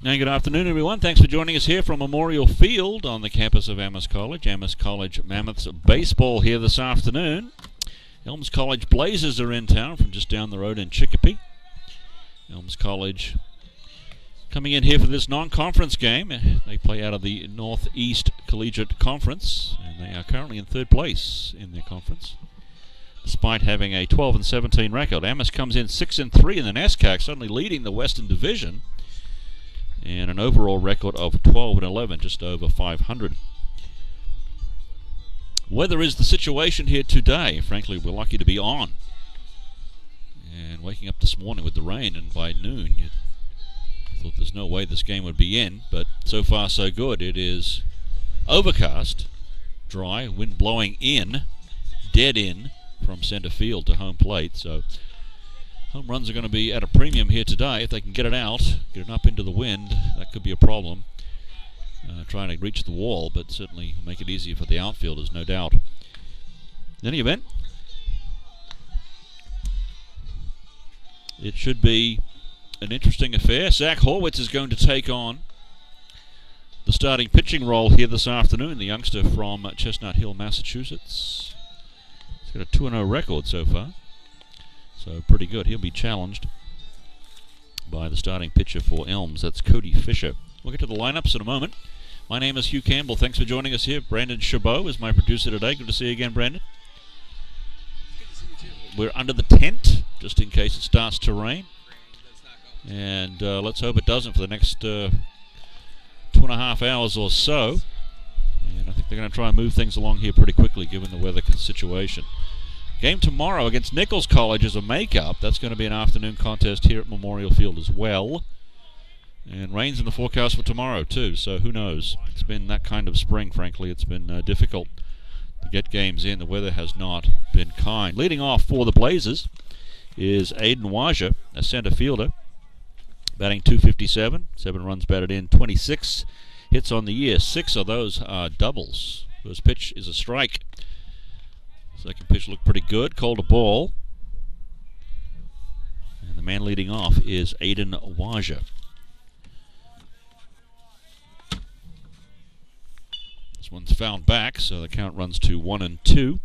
And good afternoon, everyone. Thanks for joining us here from Memorial Field on the campus of Amherst College. Amherst College Mammoths baseball here this afternoon. Elms College Blazers are in town from just down the road in Chicopee. Elms College coming in here for this non-conference game. They play out of the Northeast Collegiate Conference, and they are currently in third place in their conference, despite having a 12-17 record. Amherst comes in 6-3 in the NESCAC, suddenly leading the Western Division, and an overall record of 12-11, just over 500. Weather is the situation here today. Frankly, we're lucky to be on. And waking up this morning with the rain, and by noon, you thought there's no way this game would be in, but so far so good. It is overcast, dry, wind blowing in, dead in from center field to home plate, so home runs are going to be at a premium here today. If they can get it out, get it up into the wind, that could be a problem. Trying to reach the wall, but certainly make it easier for the outfielders, no doubt. In any event, it should be an interesting affair. Zach Horwitz is going to take on the starting pitching role here this afternoon, the youngster from Chestnut Hill, Massachusetts. He's got a 2-0 record so far. So pretty good. He'll be challenged by the starting pitcher for Elms. That's Cody Fisher. We'll get to the lineups in a moment. My name is Hugh Campbell. Thanks for joining us here. Brandon Chabot is my producer today. Good to see you again, Brandon. Good to see you too. We're under the tent, just in case it starts to rain. And let's hope it doesn't for the next 2.5 hours or so. And I think they're going to try and move things along here pretty quickly, given the weather situation. Game tomorrow against Nichols College is a makeup. That's going to be an afternoon contest here at Memorial Field as well. And rain's in the forecast for tomorrow too, so who knows. It's been that kind of spring, frankly. It's been difficult to get games in. The weather has not been kind. Leading off for the Blazers is Aiden Waja, a center fielder, batting .257, 7 runs batted in, 26 hits on the year. 6 of those are doubles. First pitch is a strike. Second pitch looked pretty good. Called a ball. And the man leading off is Aiden Waja. This one's fouled back, so the count runs to 1-2.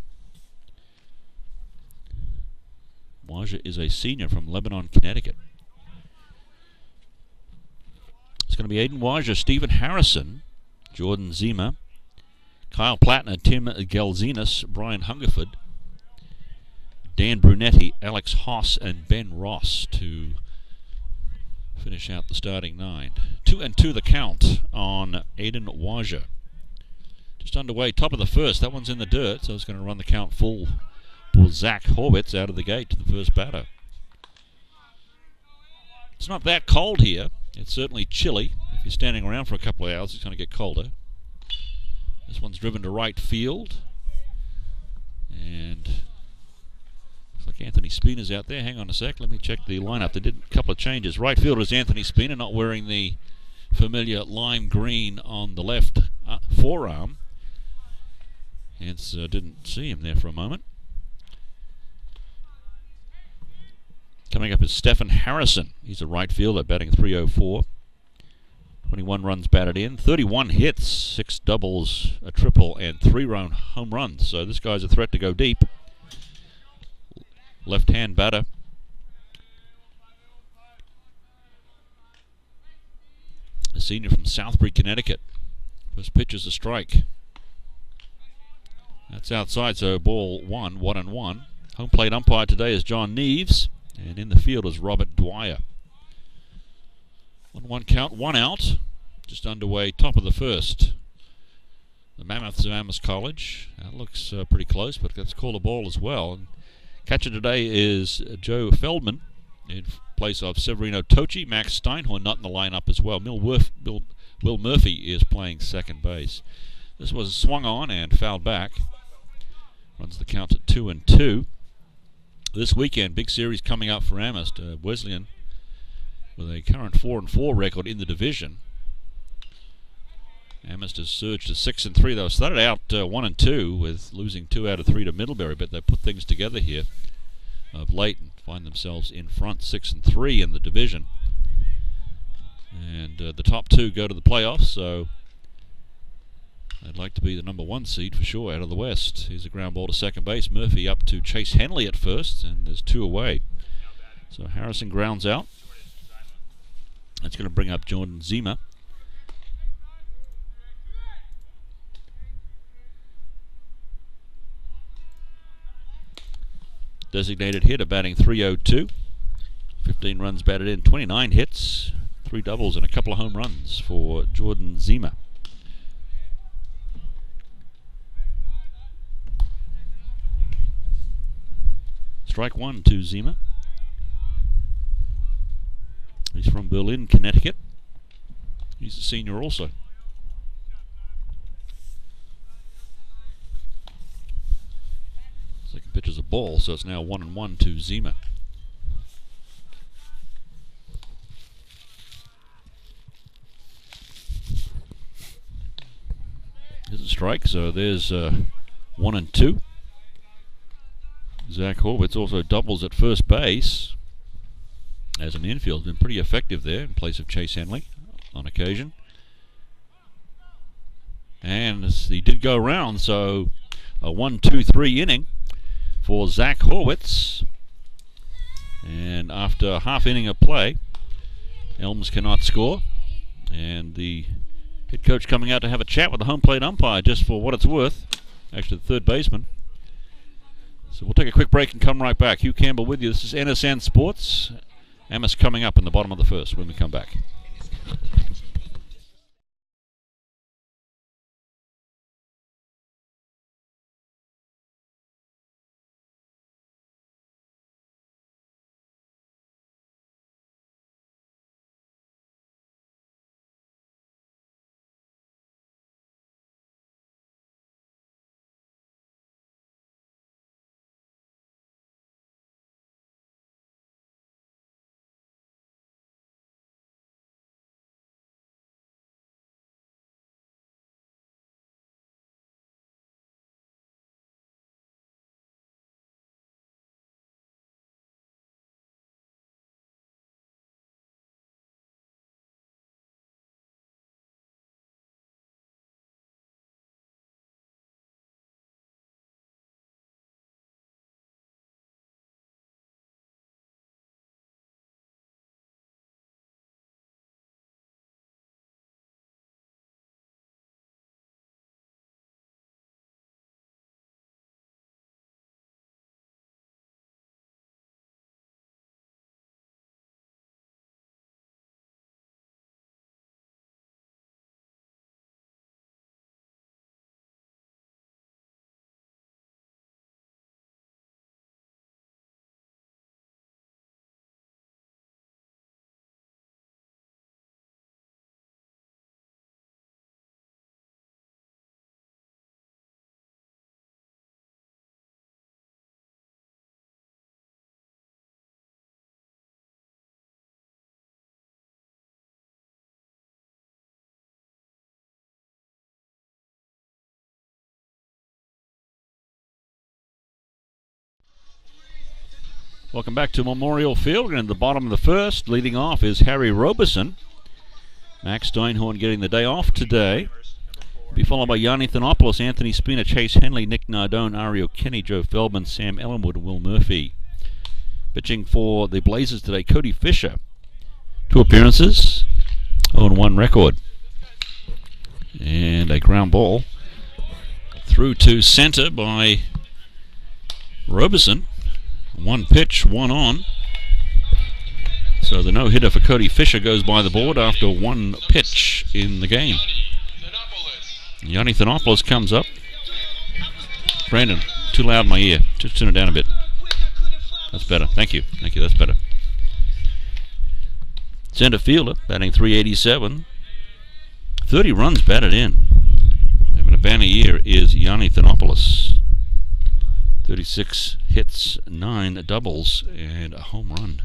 Waja is a senior from Lebanon, Connecticut. It's going to be Aiden Waja, Stephen Harrison, Jordan Zima, Kyle Plattner, Tim Gelzinas, Brian Hungerford, Dan Brunetti, Alex Haas, and Ben Ross to finish out the starting 9. 2-2 the count on Aiden Waja. Just underway, top of the first. That one's in the dirt, so it's going to run the count full for Zach Horwitz out of the gate to the first batter. It's not that cold here. It's certainly chilly. If you're standing around for a couple of hours, it's going to get colder. This one's driven to right field. And looks like Anthony Spina's out there. Hang on a sec. Let me check the lineup. They did a couple of changes. Right fielder is Anthony Spina, not wearing the familiar lime green on the left forearm. Hence, didn't see him there for a moment. Coming up is Stephen Harrison. He's a right fielder, batting .304. 21 runs batted in, 31 hits, 6 doubles, a triple, and 3 home runs. So this guy's a threat to go deep. Left-hand batter. A senior from Southbury, Connecticut. First pitch is a strike. That's outside, so ball 1-1. Home plate umpire today is John Neves. And in the field is Robert Dwyer. 1-1 count, 1 out. Just underway, top of the first. The Mammoths of Amherst College. That looks pretty close, but let's call a ball as well. And catcher today is Joe Feldman in place of Severino Tochi. Max Steinhorn not in the lineup as well. Will Murphy is playing second base. This was swung on and fouled back. Runs the count at 2-2. This weekend, big series coming up for Amherst. Wesleyan with a current 4-4 record in the division. Amherst has surged to 6-3. They started out 1-2 with losing 2 out of 3 to Middlebury, but they put things together here of late and find themselves in front 6-3 in the division. And the top two go to the playoffs, so I'd like to be the number 1 seed for sure out of the West. Here's a ground ball to second base. Murphy up to Chase Henley at first, and there's 2 away. So Harrison grounds out. That's going to bring up Jordan Zima. Designated hitter batting .302. 15 runs batted in, 29 hits, 3 doubles and a couple of home runs for Jordan Zima. Strike 1 to Zima. He's from Berlin, Connecticut. He's a senior also. Second pitch is a ball, so it's now 1-1 to Zima. Here's a strike, so there's 1-2. Zach Horwitz also doubles at first base. As an infield, been pretty effective there in place of Chase Henley on occasion. And he did go around, so a 1-2-3 inning for Zach Horwitz. And after a half inning of play, Elms cannot score. And the head coach coming out to have a chat with the home plate umpire just for what it's worth. Actually, the third baseman. So we'll take a quick break and come right back. Hugh Campbell with you. This is NSN Sports. Amherst coming up in the bottom of the first when we come back. Welcome back to Memorial Field. And at the bottom of the first, leading off is Harry Robeson. Max Steinhorn getting the day off today. Be followed by Yanni Thanopoulos, Anthony Spina, Chase Henley, Nick Nardone, Ario Kenny, Joe Feldman, Sam Ellenwood, and Will Murphy. Pitching for the Blazers today, Cody Fisher. 2 appearances, 0-1 record. And a ground ball through to center by Robeson. 1 pitch, 1 on. So the no-hitter for Cody Fisher goes by the board after 1 pitch in the game. Yanni Thanopoulos comes up. Brandon, too loud in my ear. Just turn it down a bit. That's better. Thank you. Thank you. That's better. Center fielder, batting .387. 30 runs batted in. Having a banner year is Yanni Thanopoulos. 36 hits, 9 doubles, and a home run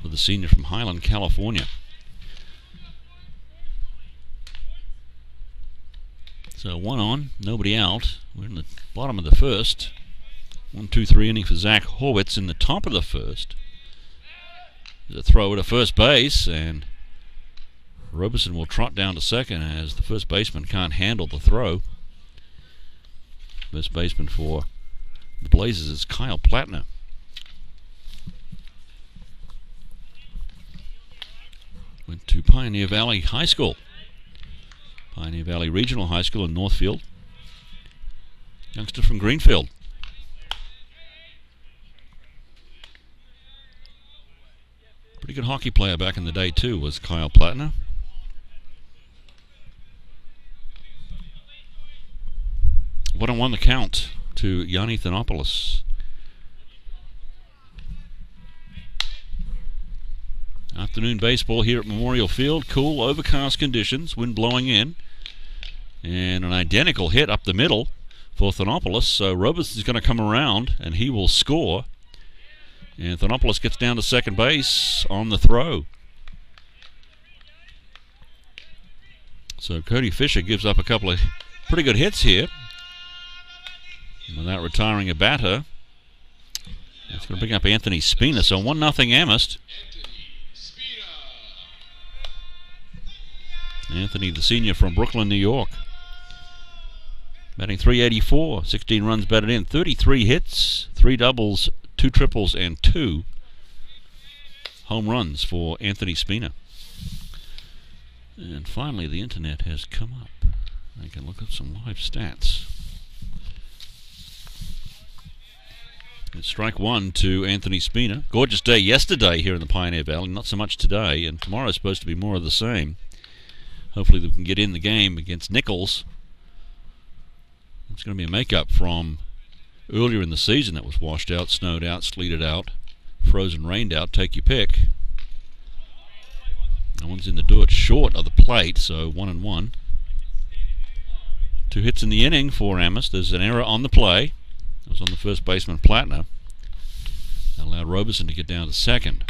for the senior from Highland, California. So 1 on, nobody out. We're in the bottom of the first. 1-2-3 inning for Zach Horwitz in the top of the first. There's a throw to first base, and Roberson will trot down to second as the first baseman can't handle the throw. First baseman for the Blazers is Kyle Plattner. Went to Pioneer Valley High School. Pioneer Valley Regional High School in Northfield. Youngster from Greenfield. Pretty good hockey player back in the day too was Kyle Plattner. One on one the count to Yanni Thanopoulos. Afternoon baseball here at Memorial Field. Cool, overcast conditions, wind blowing in. And an identical hit up the middle for Thanopoulos. So Roberson's going to come around and he will score. And Thanopoulos gets down to second base on the throw. So Cody Fisher gives up a couple of pretty good hits here without retiring a batter. That's going to bring up Anthony Spina. So 1-0 Amherst. Anthony, the senior from Brooklyn, New York. Batting .384, 16 runs batted in, 33 hits, 3 doubles, 2 triples, and 2 home runs for Anthony Spina. And finally, the internet has come up. I can look up some live stats. It's strike one to Anthony Spina. Gorgeous day yesterday here in the Pioneer Valley, not so much today, and tomorrow is supposed to be more of the same. Hopefully they can get in the game against Nichols. It's going to be a makeup from earlier in the season that was washed out, snowed out, sleeted out, frozen, rained out, take your pick. No one's in to do it short of the plate, so 1-1. 2 hits in the inning for Amherst. There's an error on the play. It was on the first baseman, Plattner. That allowed Roberson to get down to second.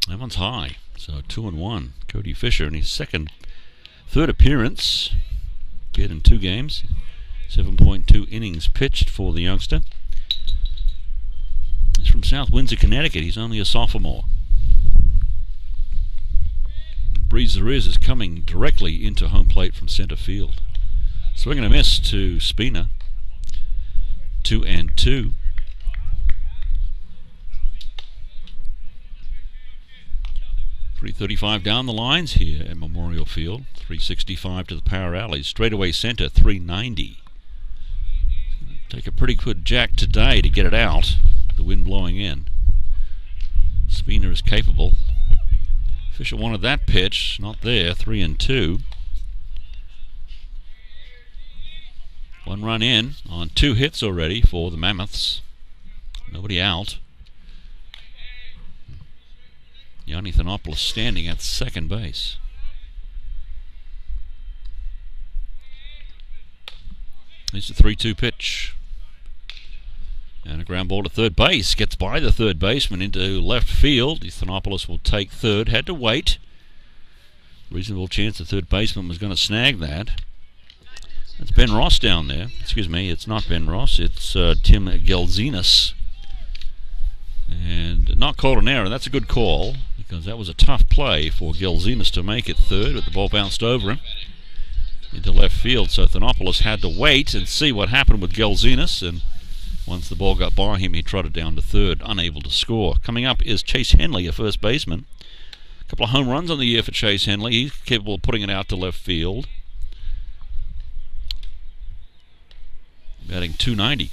That one's high, so 2-1. Cody Fisher in his third appearance. Appeared in 2 games. 7.2 innings pitched for the youngster. He's from South Windsor, Connecticut. He's only a sophomore. Breeze there is coming directly into home plate from center field. Swing and a miss to Spina. 2-2. .335 down the lines here at Memorial Field. 365 to the power alleys. Straightaway center, 390. Take a pretty good jack today to get it out. The wind blowing in. Spina is capable. Fisher wanted that pitch. Not there. 3-2. 1 run in on 2 hits already for the Mammoths. Nobody out. Yanni Thanopoulos standing at second base. It's a 3-2 pitch. And a ground ball to third base. Gets by the third baseman into left field. Thanopoulos will take third. Had to wait. Reasonable chance the third baseman was going to snag that. That's Ben Ross down there. Excuse me, it's not Ben Ross. It's Tim Gelzinas. And not called an error. That's a good call, because that was a tough play for Gelzinas to make it third, but the ball bounced over him into left field. So Thanopoulos had to wait and see what happened with Gelzinas, and once the ball got by him, he trotted down to third, unable to score. Coming up is Chase Henley, a first baseman. A couple of home runs on the year for Chase Henley. He's capable of putting it out to left field. Batting .290.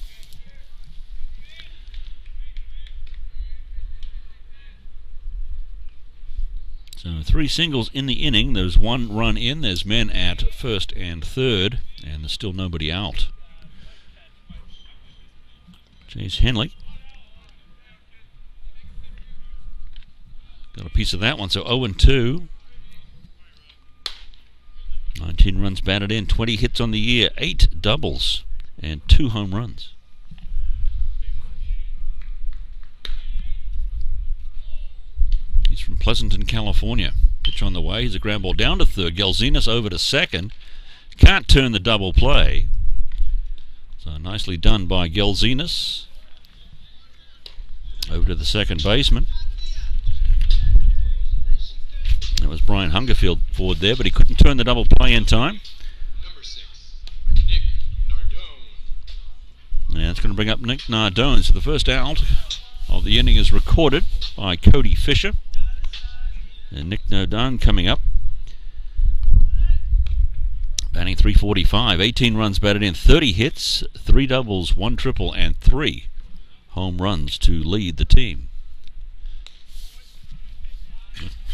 So 3 singles in the inning. There's 1 run in. There's men at first and third, and there's still nobody out. Chase Henley got a piece of that one. So 0-2. 19 runs batted in, 20 hits on the year, 8 doubles, and 2 home runs. He's from Pleasanton, California. Pitch on the way. Here's a ground ball down to third. Gelzinas over to second. Can't turn the double play. So nicely done by Gelzinas. Over to the second baseman. That was Brian Hungerfield forward there, but he couldn't turn the double play in time. Number 6, Nick Nardone. And it's going to bring up Nick Nardone. So the first out of the inning is recorded by Cody Fisher. And Nick Nardone coming up. Batting .345, 18 runs batted in, 30 hits, 3 doubles, 1 triple, and 3 home runs to lead the team.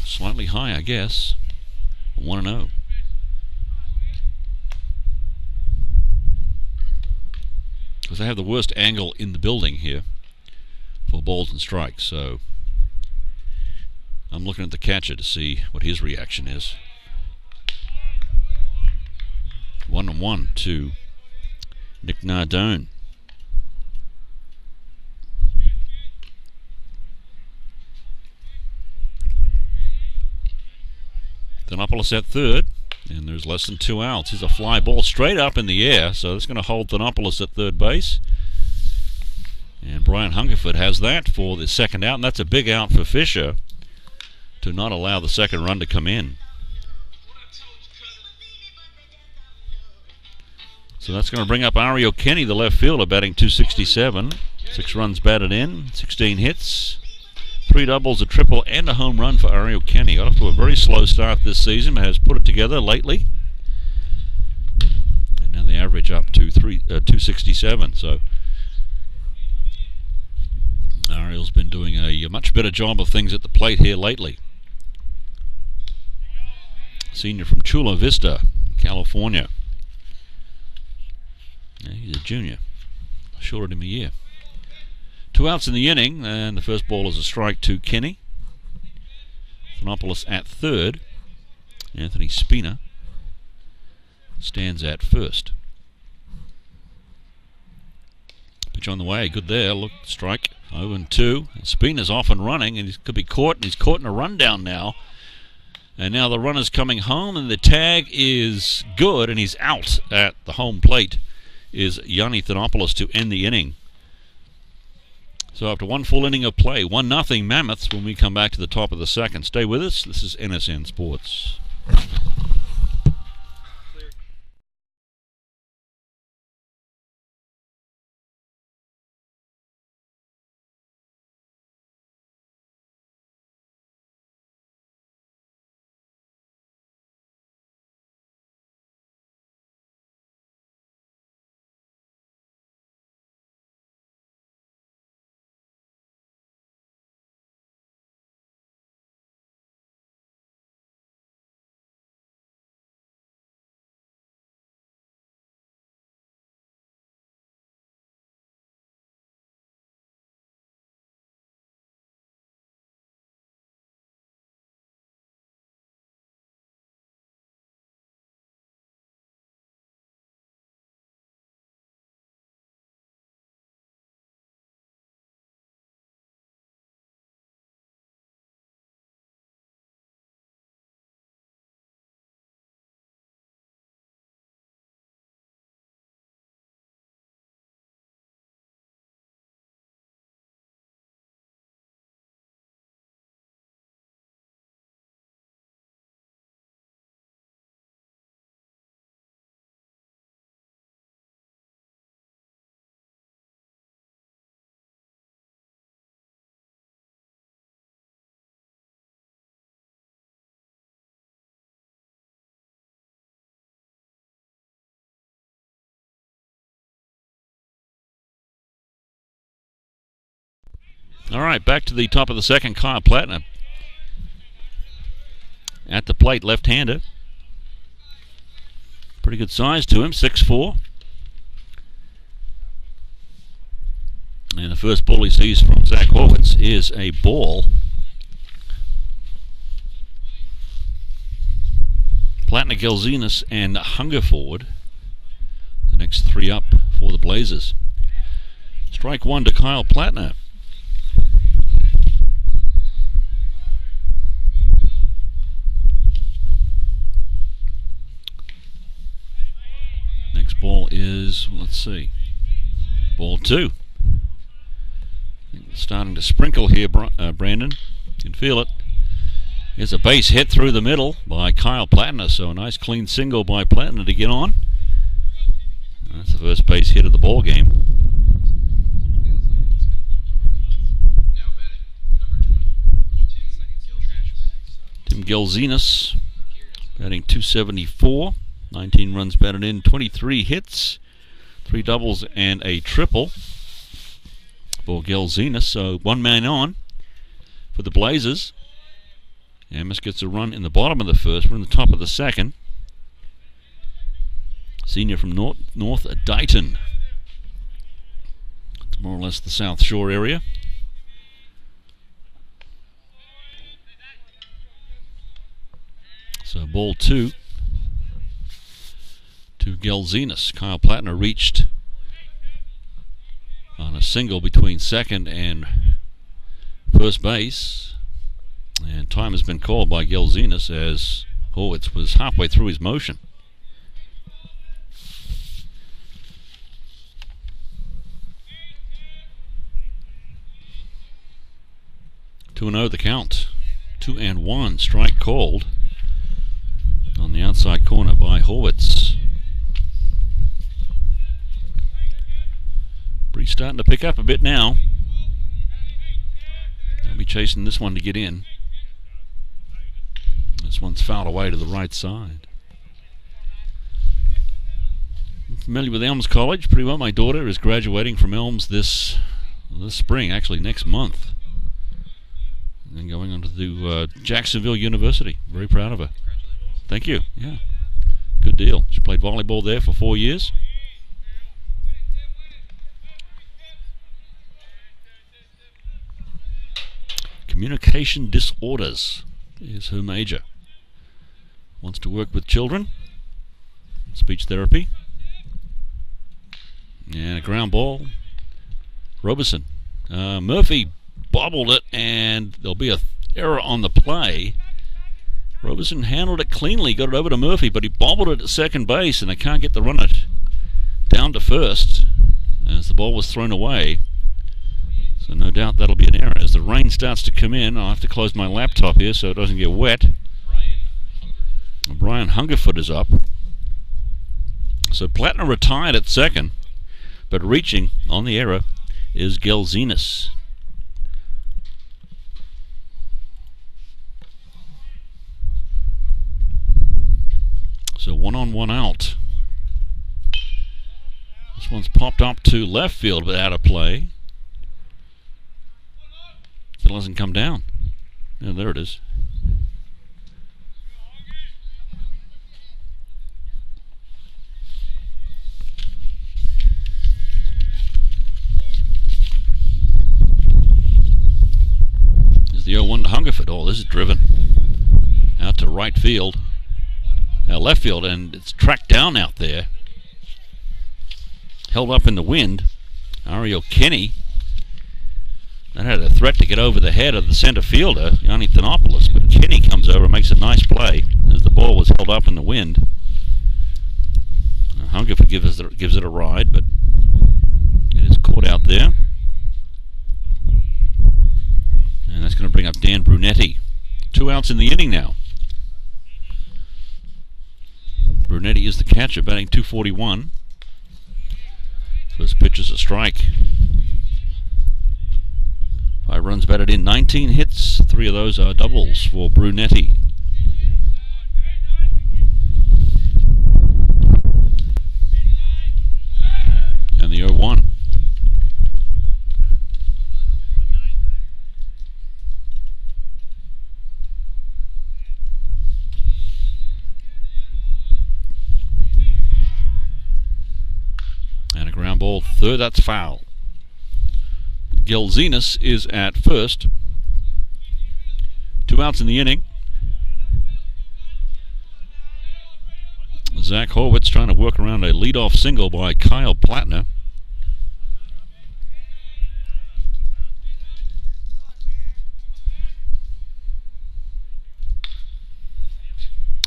Slightly high, I guess. 1-0. Because they have the worst angle in the building here for balls and strikes, so I'm looking at the catcher to see what his reaction is. 1-1 to Nick Nardone. Thanopoulos at third, and there's less than 2 outs. Here's a fly ball straight up in the air, so that's going to hold Thanopoulos at third base. And Brian Hungerford has that for the second out, and that's a big out for Fisher to not allow the second run to come in. So that's going to bring up Ario Kenny, the left fielder, batting .267. 6 runs batted in, 16 hits, 3 doubles, a triple, and a home run for Ario Kenny. Got off to a very slow start this season, but has put it together lately. And now the average up to .267. So Ario's been doing a much better job of things at the plate here lately. Senior from Chula Vista, California. Yeah, he's a junior. Shorted him a year. 2 outs in the inning, and the first ball is a strike to Kenny. Thanopoulos at third. Anthony Spina stands at first. Pitch on the way, good there. Look, strike 0-2. Spina's off and running, and he could be caught, and he's caught in a rundown now. And now the runner's coming home, and the tag is good, and he's out at the home plate. Is Yanni Thanopoulos to end the inning. So after 1 full inning of play, 1-0 Mammoths when we come back to the top of the second. Stay with us. This is NSN Sports. All right, back to the top of the second. Kyle Plattner at the plate, left-hander. Pretty good size to him, 6'4". And the first ball he sees from Zach Horwitz is a ball. Plattner, Gelzinas, and Hungerford, the next 3 up for the Blazers. Strike 1 to Kyle Plattner. So let's see. Ball 2. It's starting to sprinkle here, Brandon. You can feel it. Here's a base hit through the middle by Kyle Plattner. So a nice clean single by Plattner to get on. That's the first base hit of the ball game. Now batting, number 20, Tim Gelzinas batting .274, 19 runs batted in, 23 hits, 3 doubles and a triple for Gelzinas. So 1 man on for the Blazers. Amherst gets a run in the bottom of the first. We're in the top of the second. Senior from North Dighton. It's more or less the South Shore area. So ball 2 to Gelzinas. Kyle Plattner reached on a single between second and first base. And time has been called by Gelzinas as Horwitz was halfway through his motion. 2-0 the count. 2-1. Strike called on the outside corner by Horwitz. Breeze starting to pick up a bit now. They'll be chasing this one to get in. This one's fouled away to the right side. I'm familiar with Elms College pretty well. My daughter is graduating from Elms this spring, actually next month, and then going on to do Jacksonville University. Very proud of her. Thank you. Yeah, good deal. She played volleyball there for 4 years. Communication disorders is her major. Wants to work with children. Speech therapy. And a ground ball. Robeson. Murphy bobbled it, and there'll be an error on the play. Robeson handled it cleanly, got it over to Murphy, but he bobbled it at second base, and they can't get the runner down to first as the ball was thrown away. So no doubt that'll be an error. As the rain starts to come in, I'll have to close my laptop here so it doesn't get wet. Brian Hungerford is up. So Plattner retired at second, but reaching on the error is Gelzinas. So 1 on 1 out. This one's popped up to left field but out of play. Still hasn't come down. Yeah, there it is. There's the 0-1 to Hungerford. Oh, this is driven out to right field. Left field, and it's tracked down out there. Held up in the wind. Ariel Kenny. That had a threat to get over the head of the center fielder, Yanni Thanopoulos, but Kenny comes over and makes a nice play as the ball was held up in the wind. Hungerford gives it a ride, but it is caught out there. And that's going to bring up Dan Brunetti. 2 outs in the inning now. Brunetti is the catcher, batting .241. First pitch is a strike. 5 runs batted in, 19 hits. 3 of those are doubles for Brunetti. And the 0-1. And a ground ball third, that's foul. Gelzinas is at first. 2 outs in the inning. Zach Horwitz trying to work around a leadoff single by Kyle Plattner.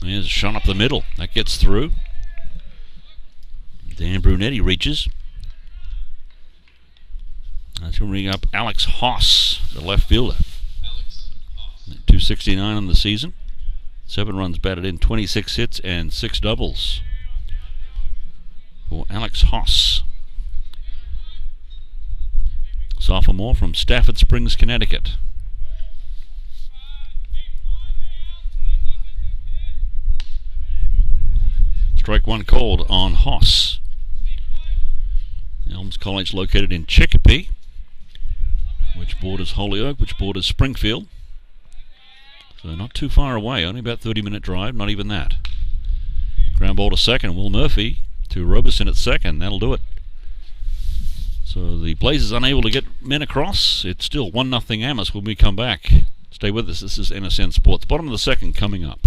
There's a shot up the middle. That gets through. Dan Brunetti reaches. That's going to bring up Alex Haas, the left fielder. 269 on the season. 7 runs batted in, 26 hits, and 6 doubles for Alex Haas. Sophomore from Stafford Springs, Connecticut. Strike one called on Haas. Elms College located in Chicopee, which borders Holyoke, which borders Springfield. So not too far away, only about 30-minute drive, not even that. Ground ball to second, Will Murphy to Robeson at second. That'll do it. So the Blazers unable to get men across. It's still 1-0 Amherst when we come back. Stay with us. This is NSN Sports. Bottom of the second coming up.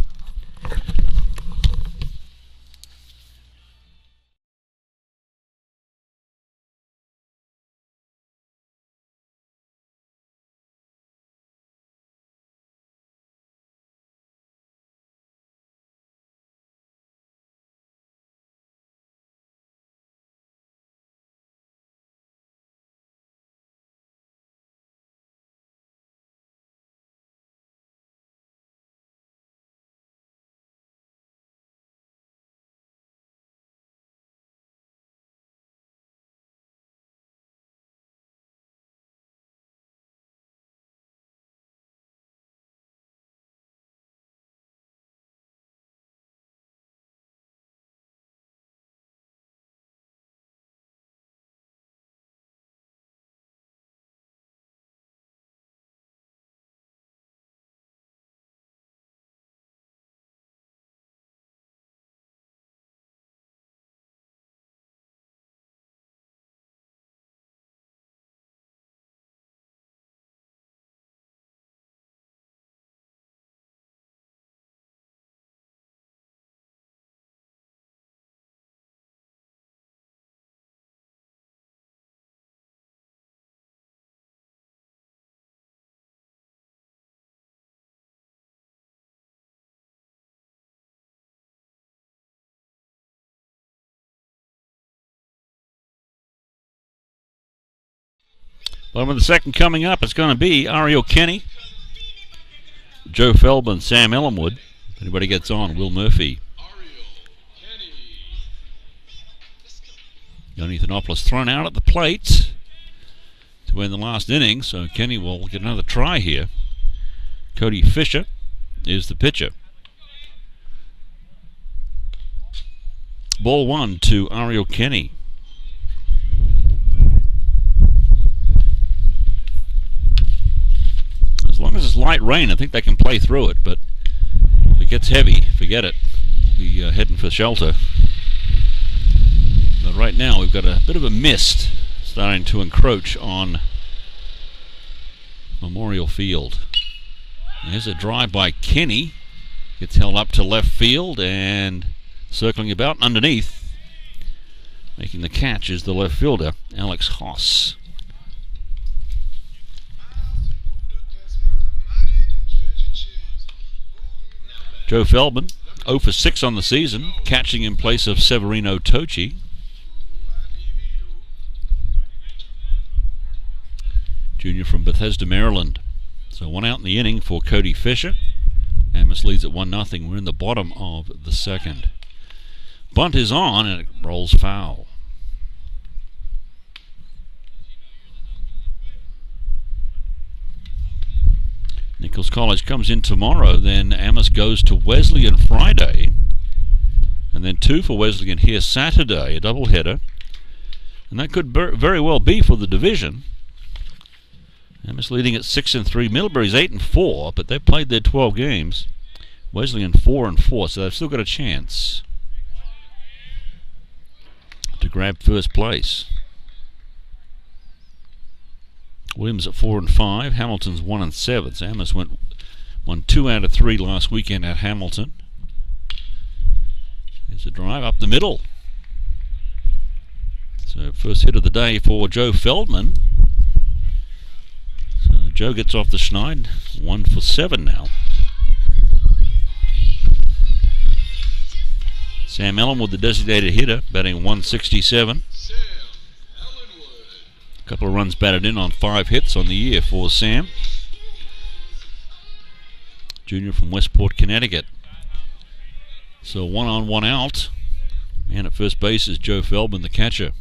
Bottom of the second coming up, it's going to be Ariel Kenny, Joe Feldman, Sam Ellenwood. If anybody gets on, Will Murphy. Johnny Ethanopoulos thrown out at the plate to win the last inning, so Kenny will get another try here. Cody Fisher is the pitcher. Ball 1 to Ariel Kenny. As long as it's light rain, I think they can play through it, but if it gets heavy, forget it. We'll be heading for shelter. But right now we've got a bit of a mist starting to encroach on Memorial Field. There's a drive by Kenny. Gets held up to left field and circling about underneath. Making the catch is the left fielder, Alex Haas. Joe Feldman, 0 for 6 on the season, catching in place of Severino Tochi. Junior from Bethesda, Maryland. So 1 out in the inning for Cody Fisher. Amherst leads at 1-0. We're in the bottom of the second. Bunt is on and it rolls foul. Nichols College comes in tomorrow, then Amherst goes to Wesleyan Friday, and then 2 for Wesleyan here Saturday, a doubleheader. And that could very well be for the division. Amherst leading at 6-3. Middlebury's 8-4, but they've played their 12 games. Wesleyan 4-4, so they've still got a chance to grab first place. Williams at 4-5. Hamilton's 1-7. So Amherst won 2 out of 3 last weekend at Hamilton. There's a drive up the middle. So first hit of the day for Joe Feldman. So Joe gets off the schneid. 1 for 7 now. Sam Ellenwood, the designated hitter, batting 167. Sam Ellenwood. A couple of runs batted in on 5 hits on the year for Sam. Junior from Westport, Connecticut. So 1 on, 1 out. Man at first base is Joe Feldman, the catcher.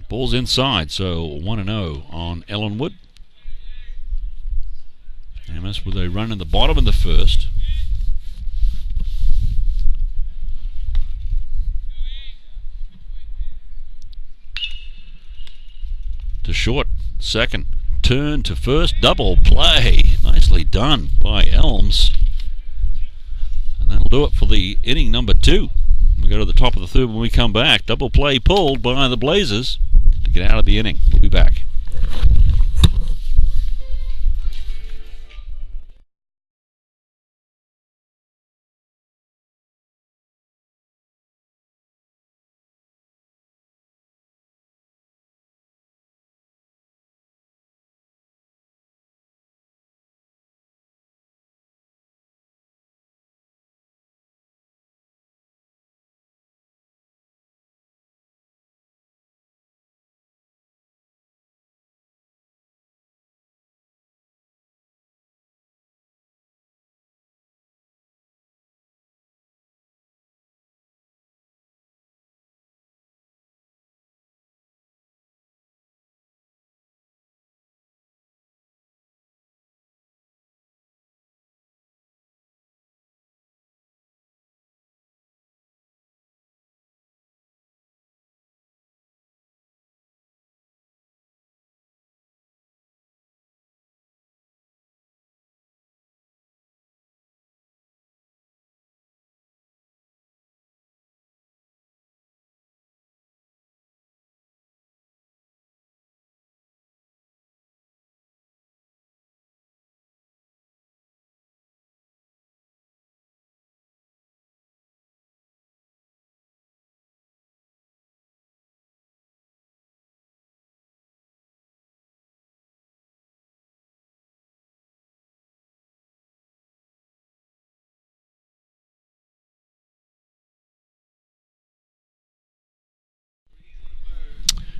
Ball's inside, so 1-0 on Ellenwood. Amherst with a run in the bottom of the first. To short, second. Turn to first, double play. Nicely done by Elms. And that'll do it for the inning number 2. We'll go to the top of the third when we come back. Double play pulled by the Blazers to get out of the inning. We'll be back.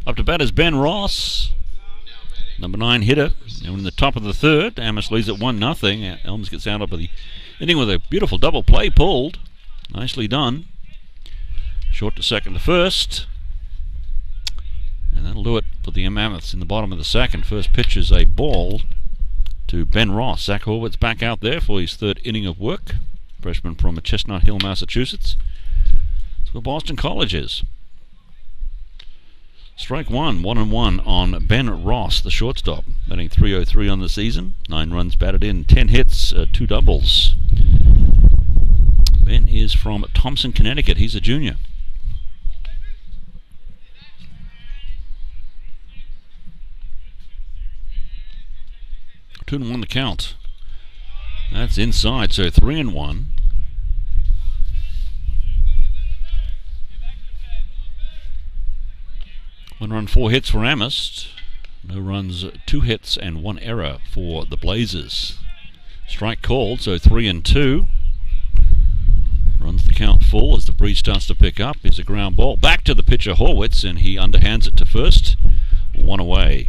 Up to bat is Ben Ross, number 9 hitter. And in the top of the third, Amherst leads at 1-0. Elms gets out of the inning with a beautiful double play pulled. Nicely done. Short to second to first. And that'll do it for the Mammoths in the bottom of the second. First pitch is a ball to Ben Ross. Zach Horwitz back out there for his 3rd inning of work. Freshman from Chestnut Hill, Massachusetts. That's where Boston College is. Strike 1, 1-1 on Ben Ross, the shortstop. Batting .303 on the season. 9 runs batted in, 10 hits, 2 doubles. Ben is from Thompson, Connecticut. He's a junior. Two and 1 the count. That's inside, so 3-1. 1 run, 4 hits for Amherst. No runs, 2 hits, and 1 error for the Blazers. Strike called, so 3-2. Runs the count full as the breeze starts to pick up. Here's a ground ball back to the pitcher Horwitz, and he underhands it to first. 1 away.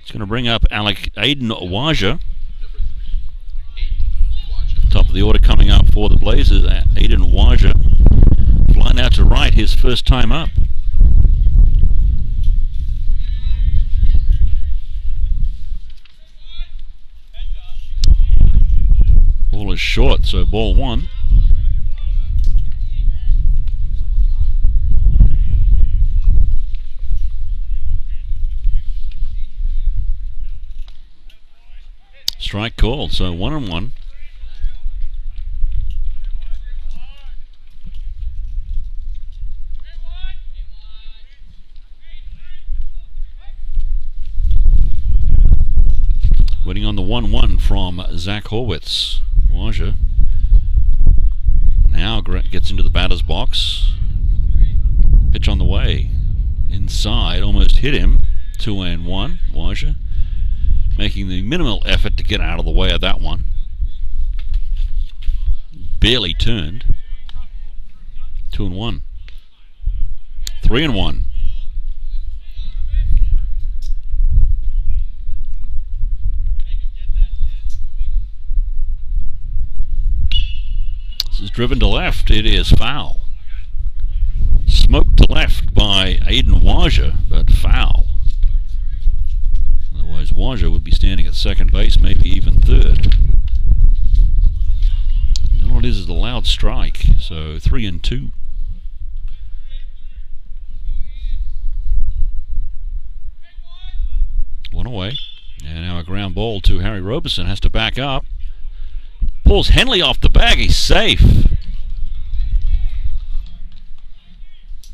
It's going to bring up Aiden Waja. Top of the order coming up for the Blazers. Aiden Waja flying out to right, his first time up. Ball is short, so ball 1. Strike called, so 1-1. Waiting on the 1-1 from Zach Horwitz. Waja now gets into the batter's box. Pitch on the way. Inside, almost hit him. 2-1. Waja making the minimal effort to get out of the way of that one. barely turned. 2-1. 3-1. This is driven to left. It is foul. Smoked to left by Aiden Waja, but foul. Otherwise, Waja would be standing at second base, maybe even third. And all it is a loud strike, so 3-2. One away. And now a ground ball to Harry Robeson. Has to back up. Pulls Henley off the bag. He's safe.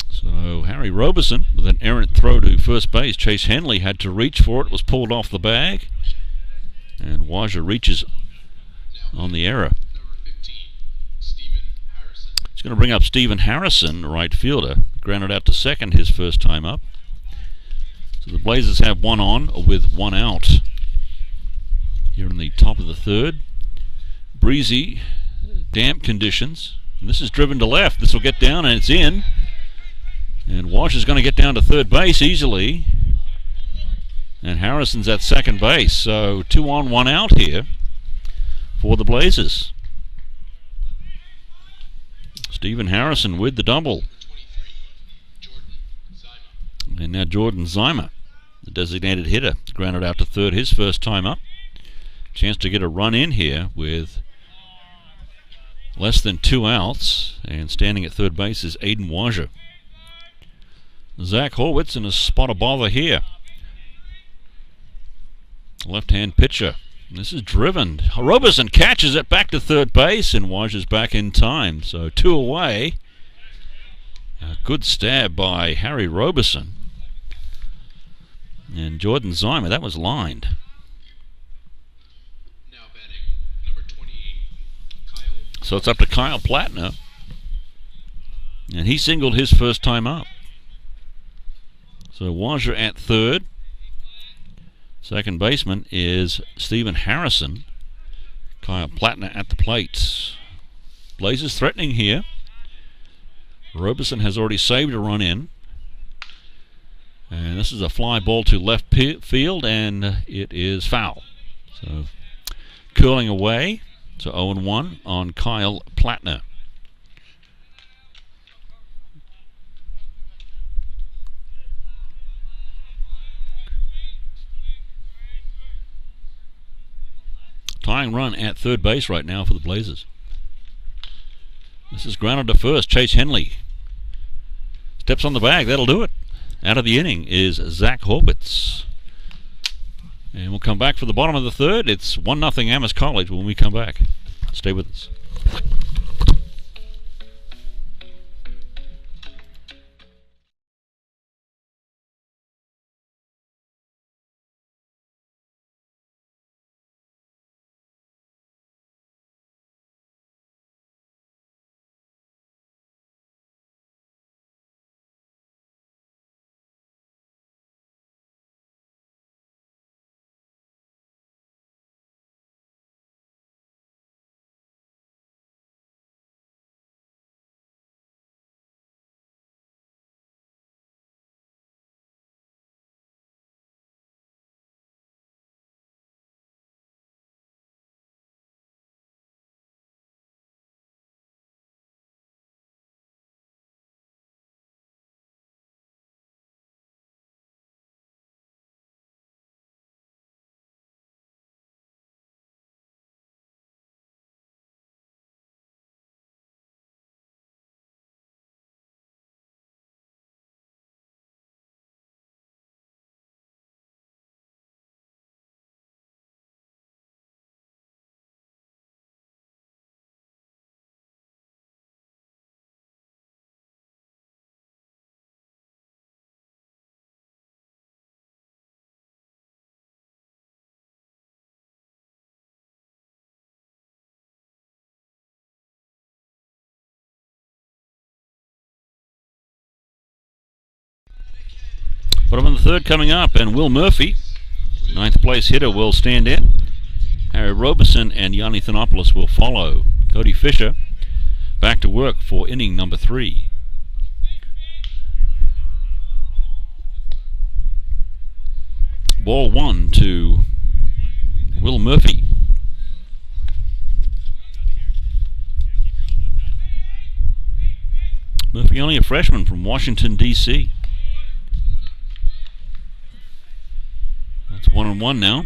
So Harry Robeson with an errant throw to first base. Chase Henley had to reach for it. Was pulled off the bag. And Waja reaches on the error. He's going to bring up Stephen Harrison, right fielder. Grounded out to second his first time up. So the Blazers have one on with one out. Here in the top of the third. Breezy, damp conditions. And this is driven to left. This will get down and it's in. And Wash is going to get down to third base easily. And Harrison's at second base. So 2 on, 1 out here for the Blazers. Stephen Harrison with the double. And now Jordan Zymer, the designated hitter, grounded out to third his first time up. Chance to get a run in here with less than 2 outs. And standing at third base is Aiden Waja. Zach Horwitz in a spot of bother here. Left-hand pitcher. This is driven. Robeson catches it back to third base, and Waja's back in time. So 2 away. A good stab by Harry Robeson. And Jordan Zymer, that was lined. Now batting, number 28, Kyle. So it's up to Kyle Plattner. And he singled his first time up. So Waja at third. Second baseman is Stephen Harrison. Kyle Plattner at the plate. Blazers threatening here. Robeson has already saved a run in. And this is a fly ball to left field, and it is foul. So curling away. So 0-1 on Kyle Plattner. Tying run at third base right now for the Blazers. This is grounded to first. Chase Henley steps on the bag. That'll do it. Out of the inning is Zach Horwitz. And we'll come back for the bottom of the third. It's 1-0 Amherst College when we come back. Stay with us. Bottom of the third coming up, and Will Murphy, 9th place hitter, will stand in. Harry Robeson and Yanni Thanopoulos will follow. Cody Fisher back to work for inning number 3. Ball 1 to Will Murphy. Murphy only a freshman from Washington, D.C. That's 1-1 now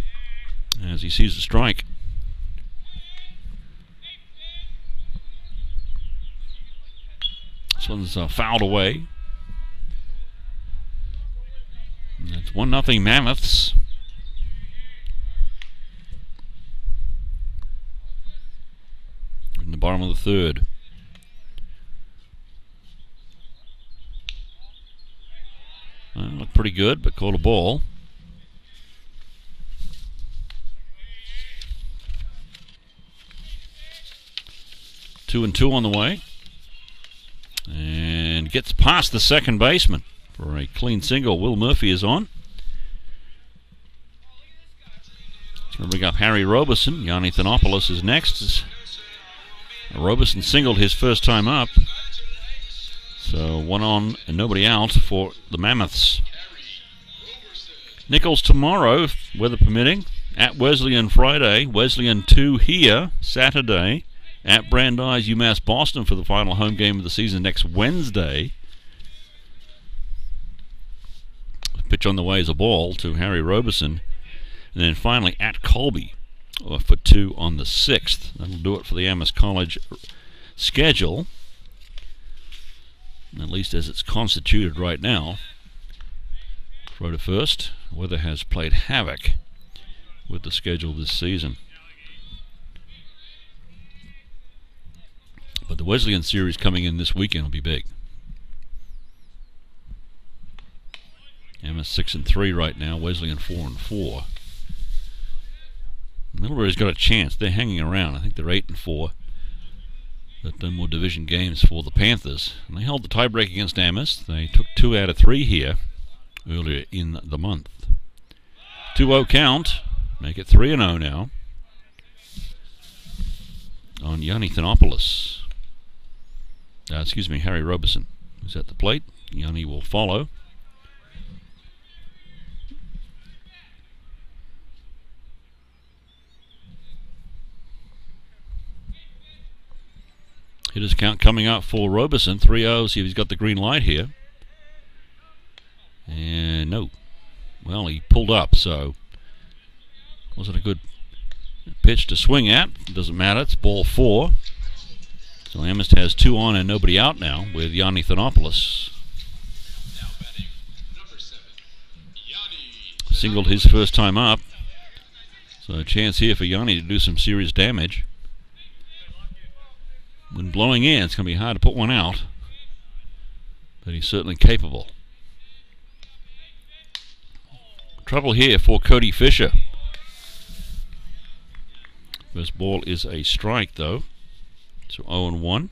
as he sees the strike. This one's fouled away. And that's 1-0 Mammoths. In the bottom of the third. Looked pretty good, but called a ball. Two and two on the way. And gets past the second baseman for a clean single. Will Murphy is on. He's going to bring up Harry Robeson. Yanni Thanopoulos is next. Robeson singled his first time up. So 1 on and nobody out for the Mammoths. Nichols tomorrow, weather permitting, at Wesleyan Friday. Wesleyan 2 here Saturday. At Brandeis, UMass Boston for the final home game of the season next Wednesday. Pitch on the way is a ball to Harry Robeson. And then finally at Colby for 2 on the 6th. That'll do it for the Elms College schedule, at least as it's constituted right now. Throw to first. Weather has played havoc with the schedule this season. But the Wesleyan series coming in this weekend will be big. Amherst 6-3 right now. Wesleyan 4-4. Middlebury's got a chance. They're hanging around. I think they're 8-4. But no more division games for the Panthers. And they held the tiebreak against Amherst. They took 2 out of 3 here earlier in the month. 2-0 count. Make it 3-0 now on Yanni Thanopoulos. Harry Robeson, who's at the plate. Yanni will follow. Hitters count coming up for Robeson. 3-0. See if he's got the green light here. And no. Well, he pulled up, so wasn't a good pitch to swing at. Doesn't matter. It's ball 4. So Amherst has 2 on and nobody out now with Yanni Thanopoulos. Now batting, number 7, Yanni. Singled his first time up. So a chance here for Yanni to do some serious damage. When blowing in, it's going to be hard to put one out. But he's certainly capable. Trouble here for Cody Fisher. First ball is a strike, though. So 0-1.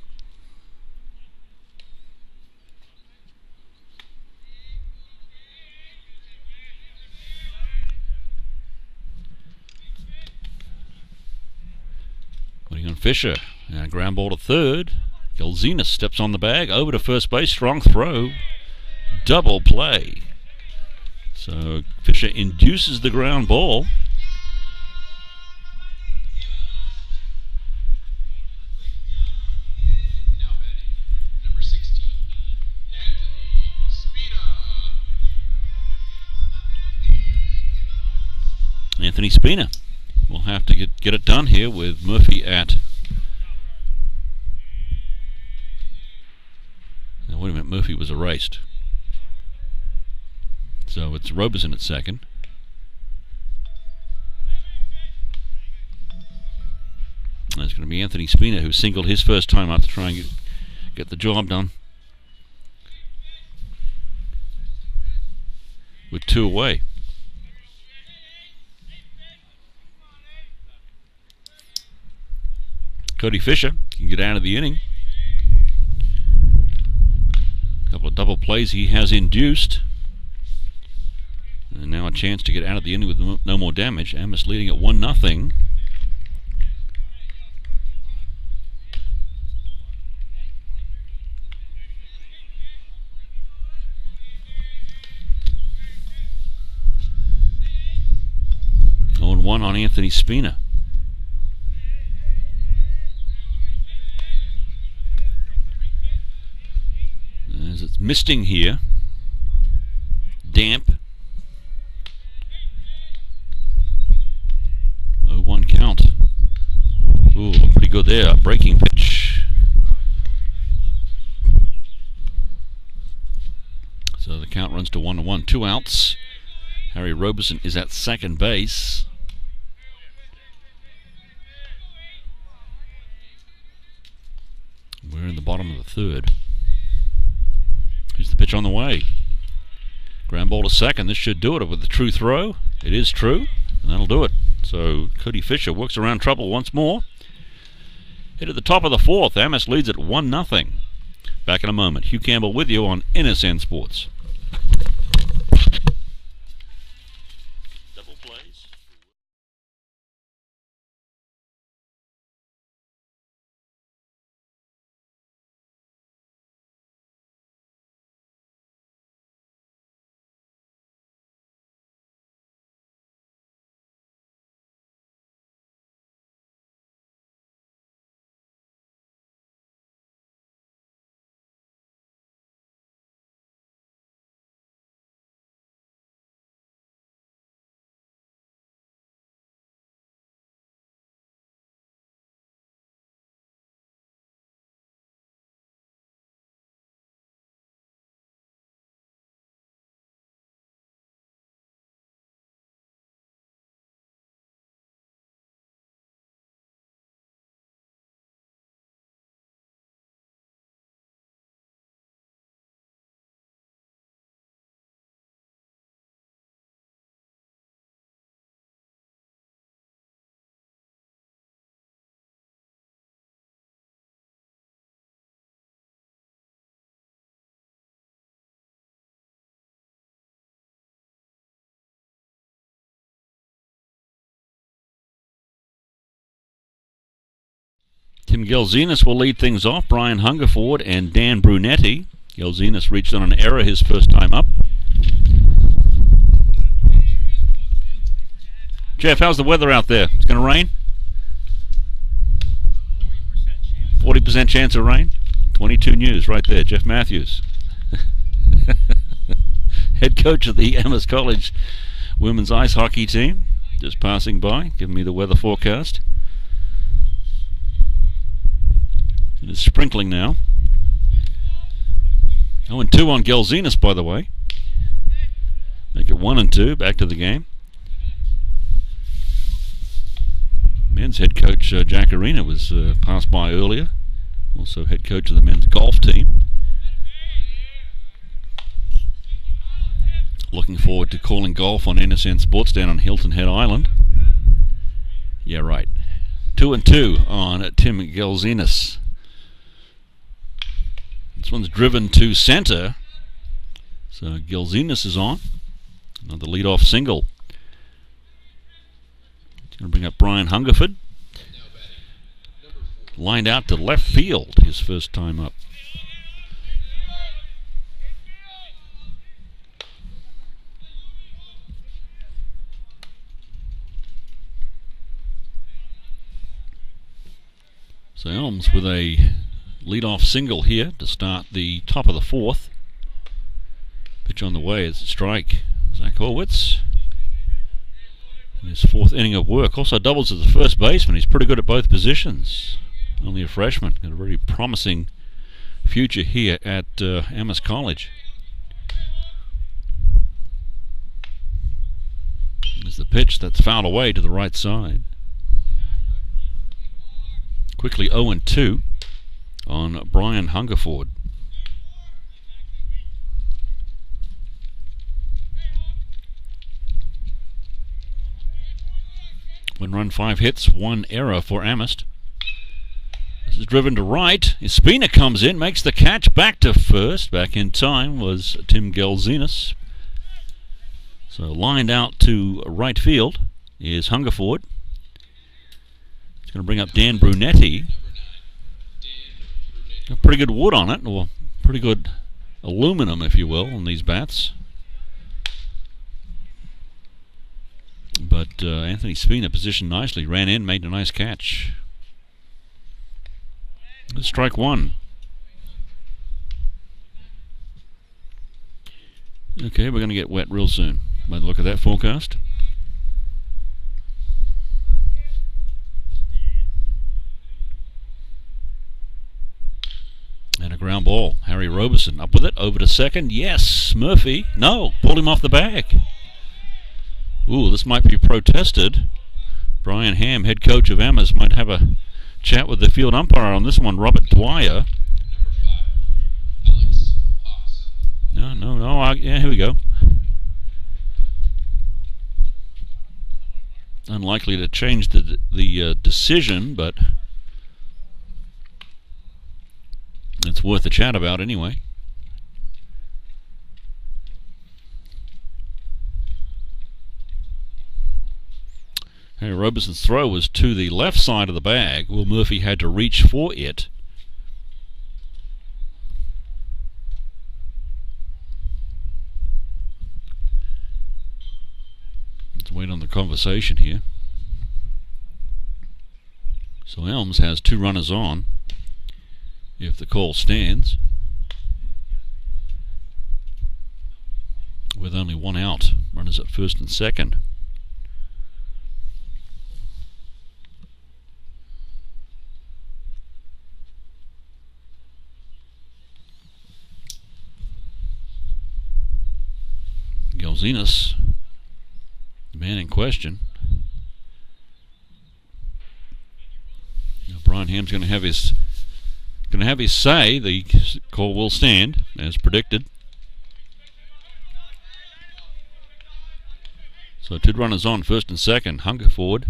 Putting on Fisher. Now ground ball to third. Galzinas steps on the bag. Over to first base. Strong throw. Double play. So Fisher induces the ground ball. Anthony Spina will have to get it done here with Murphy at... Now, wait a minute, Murphy was erased. So it's Robeson at second. And it's going to be Anthony Spina who singled his first time out to try and get the job done. With 2 away. Cody Fisher can get out of the inning. A couple of double plays he has induced. And now a chance to get out of the inning with no more damage. Amherst leading at 1-0. 1 on Anthony Spina. As it's misting here. Damp. 0-1 count. Ooh, pretty good there. Breaking pitch. So the count runs to 1-1. 2 outs. Harry Roberson is at second base. We're in the bottom of the third. Here's the pitch on the way. Ground ball to second. This should do it with the true throw. It is true, and that'll do it. So Cody Fisher works around trouble once more. Hit at the top of the fourth. Amherst leads at 1-0. Back in a moment. Hugh Campbell with you on NSN Sports. Double plays. Tim Gelzinas will lead things off. Brian Hungerford and Dan Brunetti. Gelzinas reached on an error his first time up. Jeff, how's the weather out there? It's going to rain? 40% chance of rain? 22 News right there. Jeff Matthews. Head coach of the Elms College women's ice hockey team. Just passing by, giving me the weather forecast. It is sprinkling now. 0-2 on Gelzinas, by the way. Make it 1-2. Back to the game. Men's head coach Jack Arena was passed by earlier. Also head coach of the men's golf team. Looking forward to calling golf on NSN Sports down on Hilton Head Island. Yeah, right. 2-2 on Tim Gelzinas. This one's driven to center. So Gelzinas is on. Another leadoff single. It's going to bring up Brian Hungerford. Lined out to left field his first time up. So Elms with a lead-off single here to start the top of the fourth. Pitch on the way as a strike. Zach Horwitz in his fourth inning of work. Also doubles as the first baseman. He's pretty good at both positions. Only a freshman. Got a very promising future here at Amherst College. There's the pitch that's fouled away to the right side. Quickly 0-2 on Brian Hungerford. One run, 5 hits, 1 error for Amherst. This is driven to right. Spina comes in, makes the catch back to first. Back in time was Tim Gelzinas. So lined out to right field is Hungerford. It's going to bring up Dan Brunetti. Got pretty good wood on it, or pretty good aluminum, if you will, on these bats. But but Anthony Spina positioned nicely, ran in, made a nice catch. Let's strike one. Okay, we're going to get wet real soon by the look of that forecast. And a ground ball. Harry Roberson up with it, over to second. Yes, Murphy. No, pulled him off the bag. Ooh, this might be protested. Brian Ham, head coach of Amherst, might have a chat with the field umpire on this one, Robert Dwyer. No. Yeah, here we go. Unlikely to change the decision, but it's worth a chat about anyway. Harry Roberson's throw was to the left side of the bag. Will Murphy had to reach for it. Let's wait on the conversation here. So Elms has 2 runners on if the call stands, with only 1 out. Runners at first and second. Gelzinas, the man in question. Now Brian Ham's going to have his say. The call will stand as predicted. So 2 runners on, first and second. Hungerford,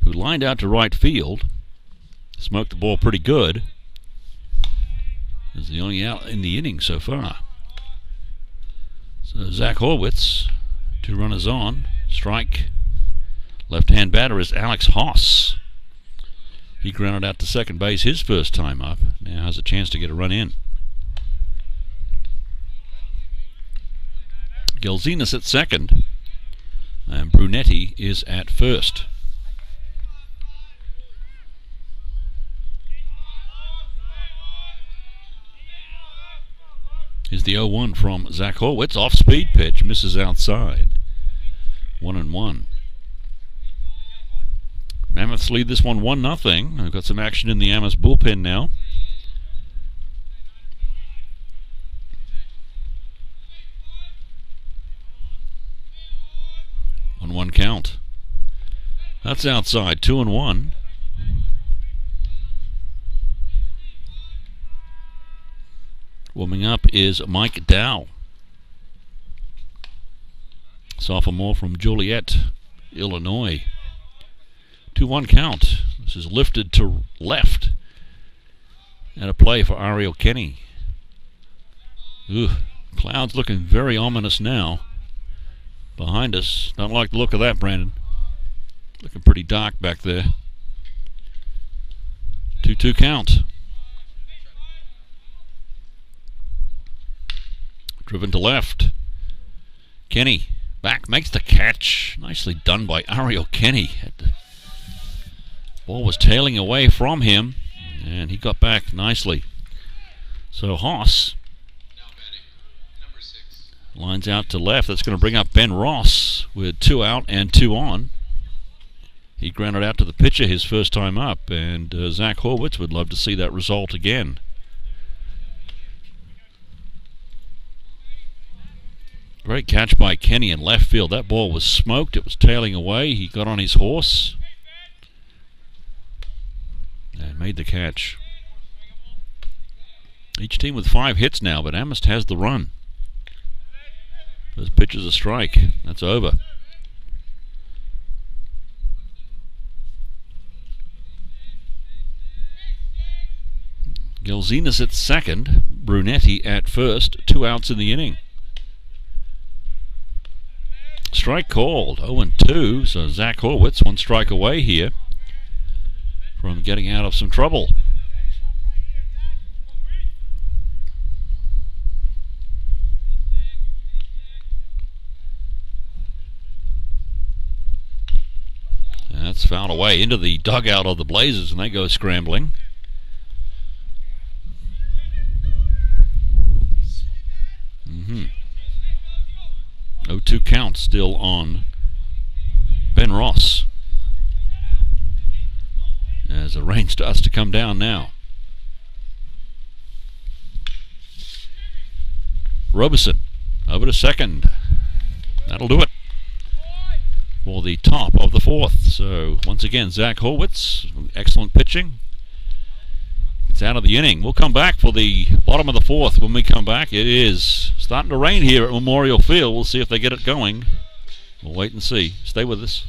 who lined out to right field, smoked the ball pretty good. Is the only out in the inning so far. So Zach Horwitz, 2 runners on. Strike. Left-hand batter is Alex Haas. He grounded out to second base his first time up. Now has a chance to get a run in. Gelzinas at second. And Brunetti is at first. Here's the 0-1 from Zach Horwitz. Off-speed pitch, misses outside. 1-1. Mammoths lead this one 1-0. We've got some action in the Amherst bullpen now. On 1 count. That's outside. 2-1. Warming up is Mike Dow, sophomore from Joliet, Illinois. 2-1 count. This is lifted to left. And a play for Ariel Kenny. Clouds looking very ominous now behind us. Don't like the look of that, Brandon. Looking pretty dark back there. 2-2 count. Driven to left. Kenny back, makes the catch. Nicely done by Ariel Kenny. Ball was tailing away from him, and he got back nicely. So Haas lines out to left. That's going to bring up Ben Ross with 2 out and 2 on. He grounded out to the pitcher his first time up, and Zach Horwitz would love to see that result again. Great catch by Kenny in left field. That ball was smoked. It was tailing away. He got on his horse and made the catch. Each team with 5 hits now, but Amherst has the run. First pitch is a strike. That's over. Gelzinas at second. Brunetti at first. 2 outs in the inning. Strike called. 0-2. So Zach Horwitz 1 strike away here from getting out of some trouble. That's fouled away into the dugout of the Blazers, and they go scrambling. Mm-hmm. 0-2 count still on Ben Ross, as the rain starts to come down now. Robeson over to second. That'll do it for the top of the fourth. So once again, Zach Horwitz, excellent pitching. It's out of the inning. We'll come back for the bottom of the fourth. When we come back, it is starting to rain here at Memorial Field. We'll see if they get it going. We'll wait and see. Stay with us.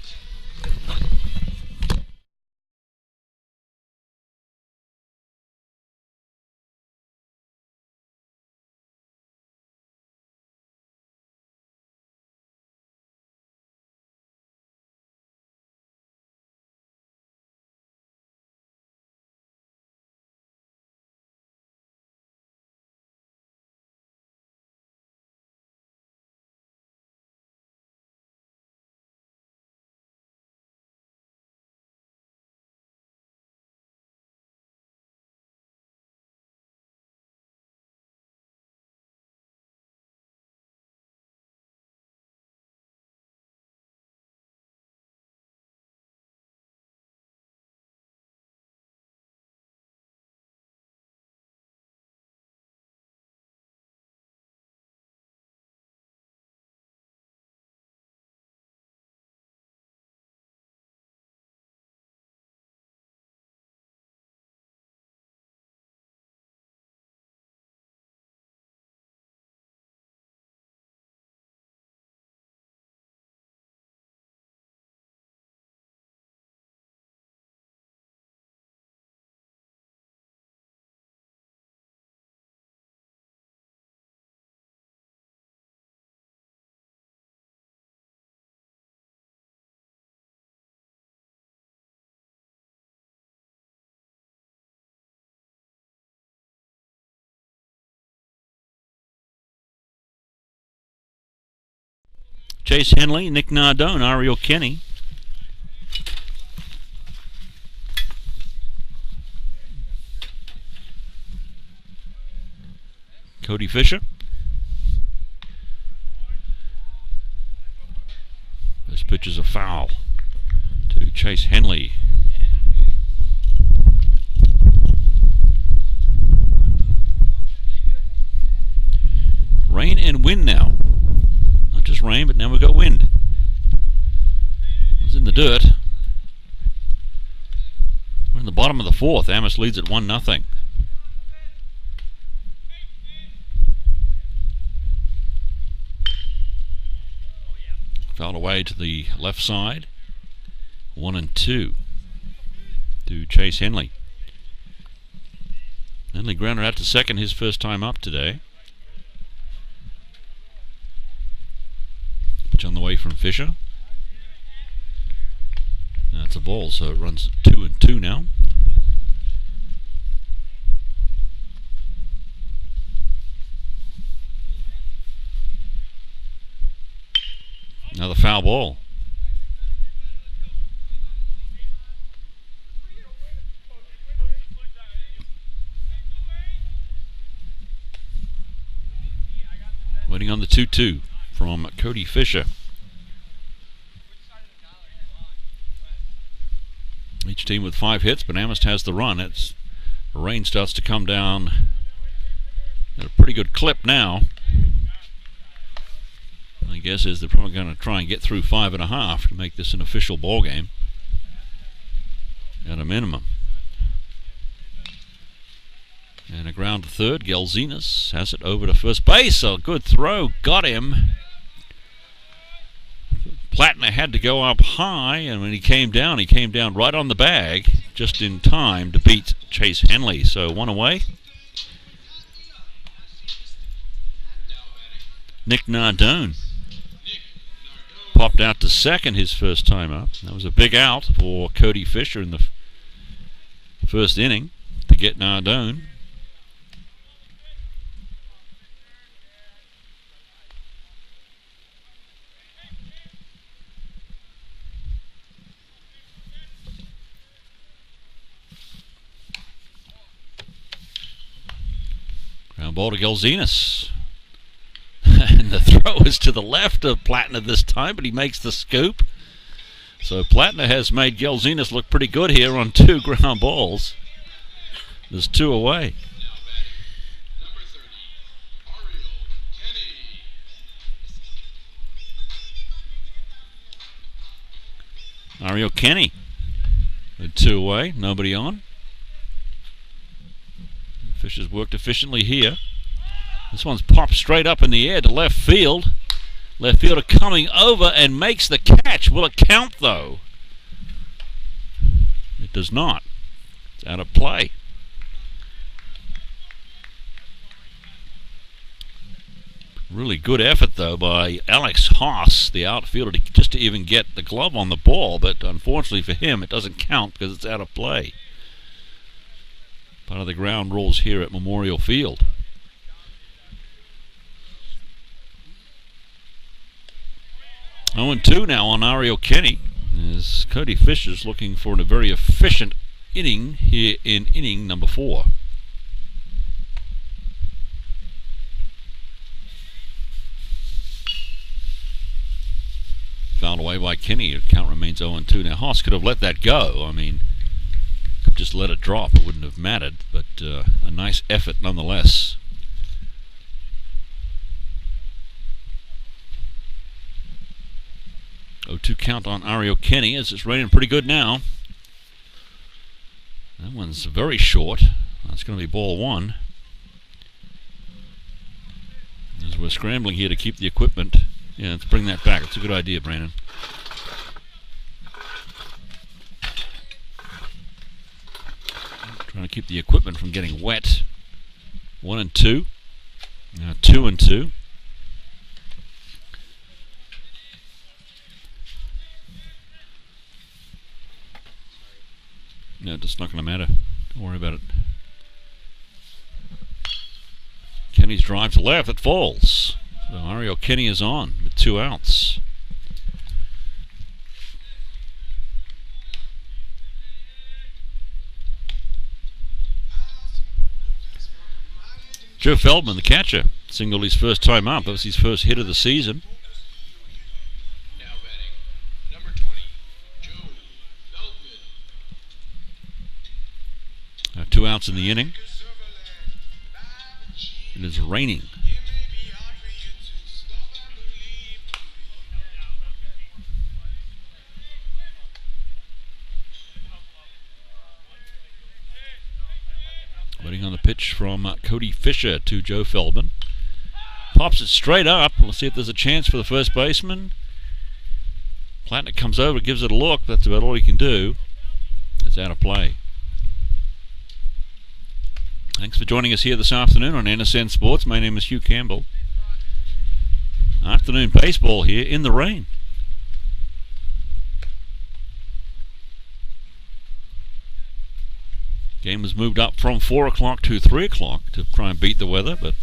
Chase Henley, Nick Nardone, Ariel Kenny. Cody Fisher. This pitch is a foul to Chase Henley. Rain and wind now. Not just rain, but now we've got wind. It's in the dirt. We're in the bottom of the fourth. Amherst leads at 1-0. Fouled away to the left side. 1-2 to Chase Henley. Henley grounded out to second, his first time up today. Pitch on the way from Fisher. That's a ball, so it runs 2-2 now. Another foul ball. Waiting on the 2-2 from Cody Fisher. Each team with 5 hits, but Amherst has the run. The rain starts to come down at a pretty good clip now. My guess is they're probably going to try and get through 5.5 to make this an official ball game at a minimum. And a ground to third. Gelzinas has it over to first base. A good throw. Got him. Plattner had to go up high, and when he came down right on the bag, just in time to beat Chase Henley. So 1 away. Nick Nardone popped out to second his first time up. That was a big out for Cody Fisher in the first inning to get Nardone. ball to Gelzinas. And the throw is to the left of Plattner this time, but he makes the scoop. So Plattner has made Gelzinas look pretty good here on 2 ground balls. There's 2 away. Now batting, number 30, Ariel Ariel Kenny. Kenny with 2 away, nobody on. Fisher's worked efficiently here. This one's popped straight up in the air to left field. Left fielder coming over and makes the catch. Will it count though? It does not. It's out of play. Really good effort though by Alex Haas, the outfielder, just to even get the glove on the ball, but unfortunately for him it doesn't count because it's out of play. Part of the ground rules here at Memorial Field. 0-2 now on Ariel Kenny, as Cody Fisher's looking for a very efficient inning here in inning number 4. Fouled away by Kenny. The count remains 0-2. Now Haas could have let that go. I mean, could just let it drop. It wouldn't have mattered, but a nice effort nonetheless. 0-2 count on Ariel Kenny as it's raining pretty good now. That one's very short. That's going to be ball 1. As we're scrambling here to keep the equipment. Yeah, let's bring that back. It's a good idea, Brandon. Trying to keep the equipment from getting wet. 1-2. Now 2-2. No, it's not going to matter. Don't worry about it. Kenny's drive to left. It falls. So Ariel Kenny is on with 2 outs. Joe Feldman, the catcher, singled his first time up. That was his first hit of the season. Now batting, number 20, Joe Feldman. 2 outs in the inning. It is raining. Waiting on the pitch from Cody Fisher to Joe Feldman. Pops it straight up. Let's see if there's a chance for the first baseman. Plattner comes over, gives it a look. That's about all he can do. It's out of play. Thanks for joining us here this afternoon on NSN Sports. My name is Hugh Campbell. Afternoon baseball here in the rain. Game was moved up from 4 o'clock to 3 o'clock to try and beat the weather, but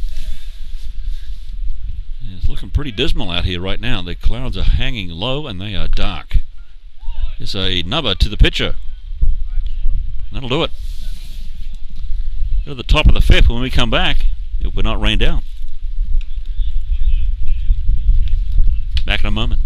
it's looking pretty dismal out here right now. The clouds are hanging low and they are dark. It's a nubber to the pitcher. That'll do it. Go to the top of the 5th when we come back. If we're not rained out. Back in a moment.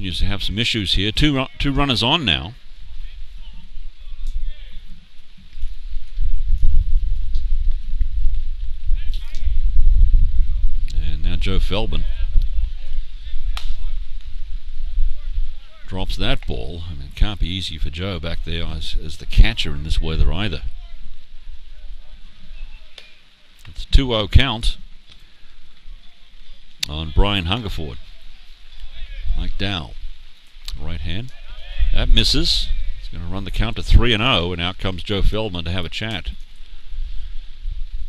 continues to have some issues here. Two runners on now. And now Joe Feldman drops that ball. I mean, it can't be easy for Joe back there as the catcher in this weather either. It's a 2-0 count on Brian Hungerford. Mike Dow, right hand. That misses. He's going to run the count to 3-0, and out comes Joe Feldman to have a chat.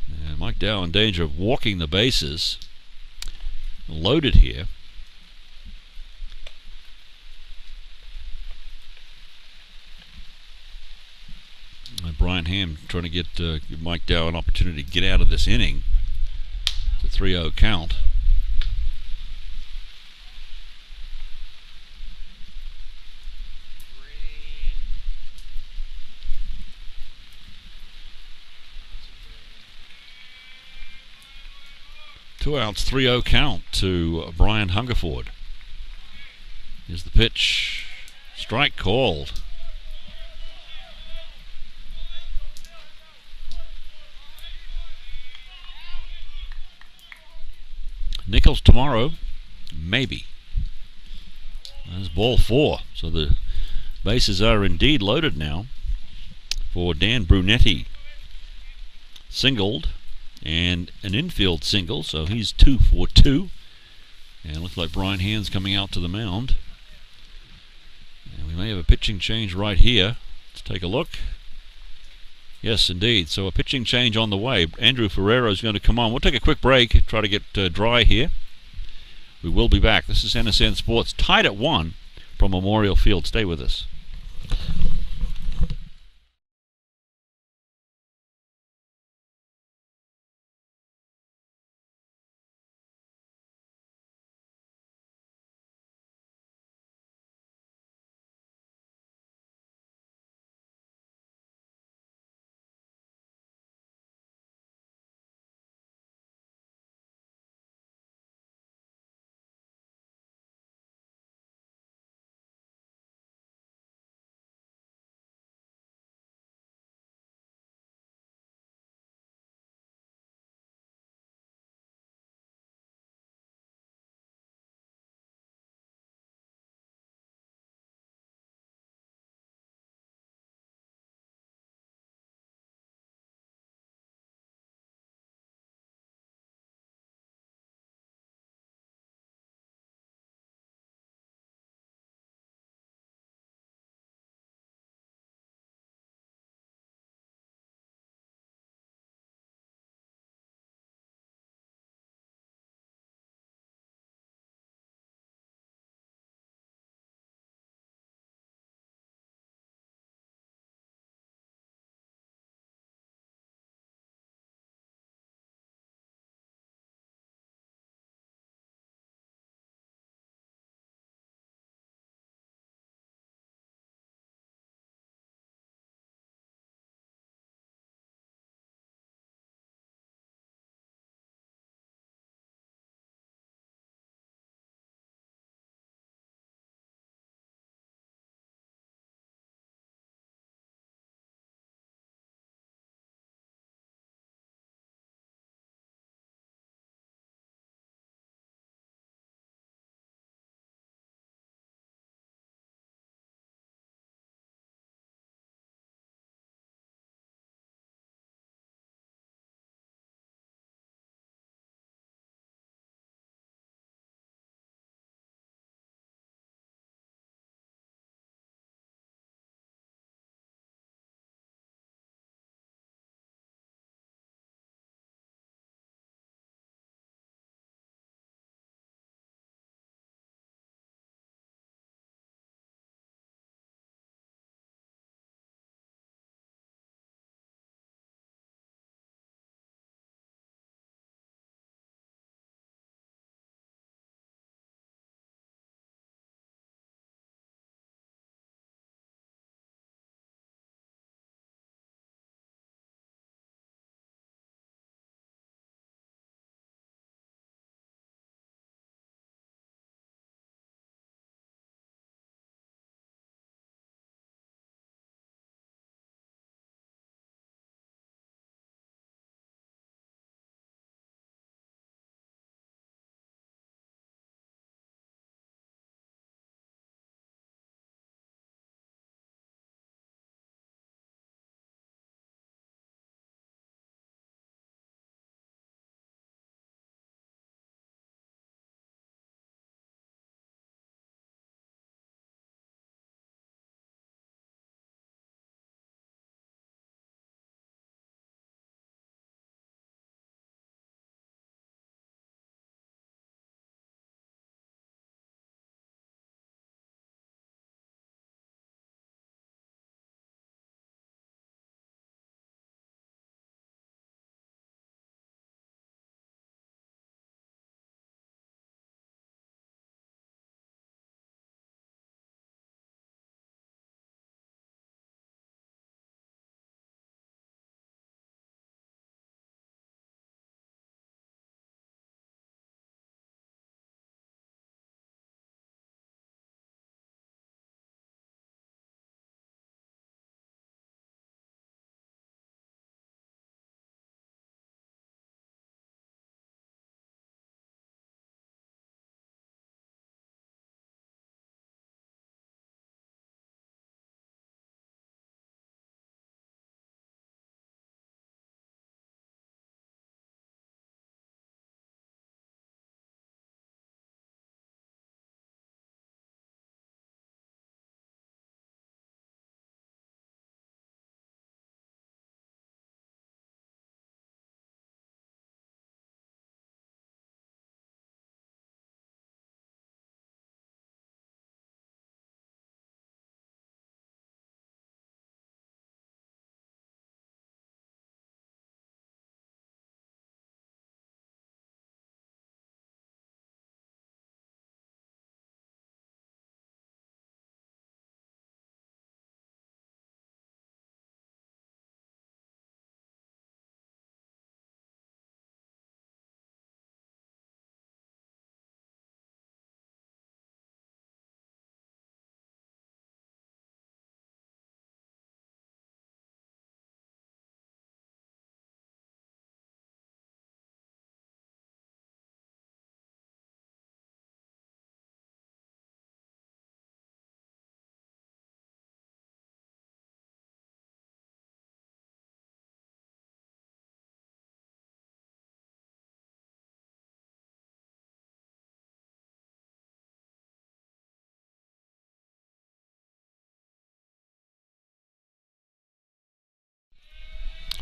And Mike Dow in danger of walking the bases. Loaded here. Brian Ham trying to give Mike Dow an opportunity to get out of this inning. It's a 3-0 count. Two outs, 3-0 count to Brian Hungerford. Here's the pitch. Strike called. Nichols tomorrow, maybe. That's ball 4. So the bases are indeed loaded now for Dan Brunetti. Singled and an infield single, so he's 2 for 2. And it looks like Brian Hand's coming out to the mound. And we may have a pitching change right here. Let's take a look. Yes, indeed. So a pitching change on the way. Andrew Ferrero is going to come on. We'll take a quick break, try to get dry here. We will be back. This is NSN Sports, tied at 1 from Memorial Field. Stay with us.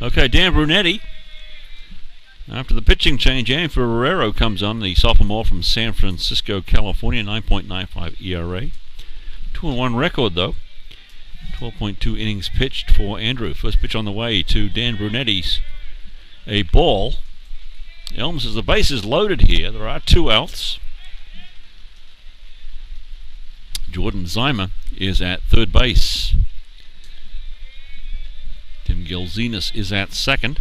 Okay, Dan Brunetti. After the pitching change, Ann Ferrero comes on, the sophomore from San Francisco, California, 9.95 ERA. 2-1 record, though. 12.2 innings pitched for Andrew. First pitch on the way to Dan Brunetti's a ball. Elms has the bases loaded here. There are 2 outs. Jordan Zymer is at third base. Tim Gilzenas is at second.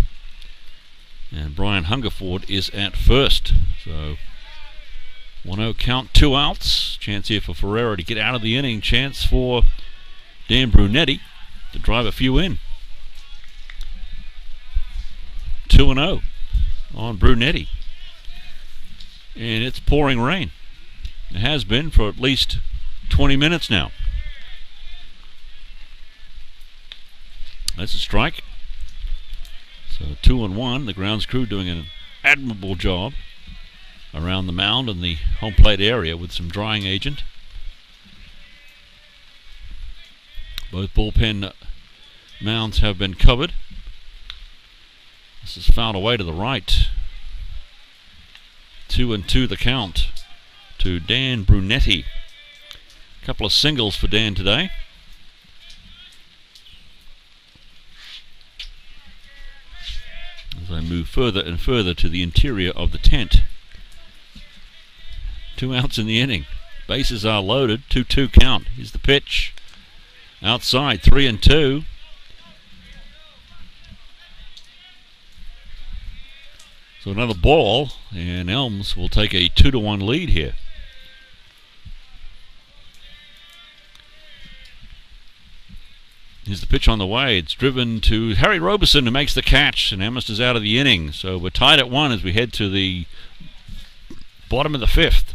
And Brian Hungerford is at first. So 1-0 count, 2 outs. Chance here for Ferrero to get out of the inning. Chance for Dan Brunetti to drive a few in. 2-0 on Brunetti. And it's pouring rain. It has been for at least 20 minutes now. That's a strike. So 2-1. The grounds crew doing an admirable job around the mound and the home plate area with some drying agent. Both bullpen mounds have been covered. This is fouled away to the right. 2-2 the count to Dan Brunetti. A couple of singles for Dan today. As I move further and further to the interior of the tent. 2 outs in the inning. Bases are loaded. 2-2 count. Here's the pitch. Outside, 3-2. So another ball, and Elms will take a 2-1 lead here. Here's the pitch on the way. It's driven to Harry Robeson, who makes the catch, and Amherst is out of the inning. So we're tied at 1 as we head to the bottom of the 5th.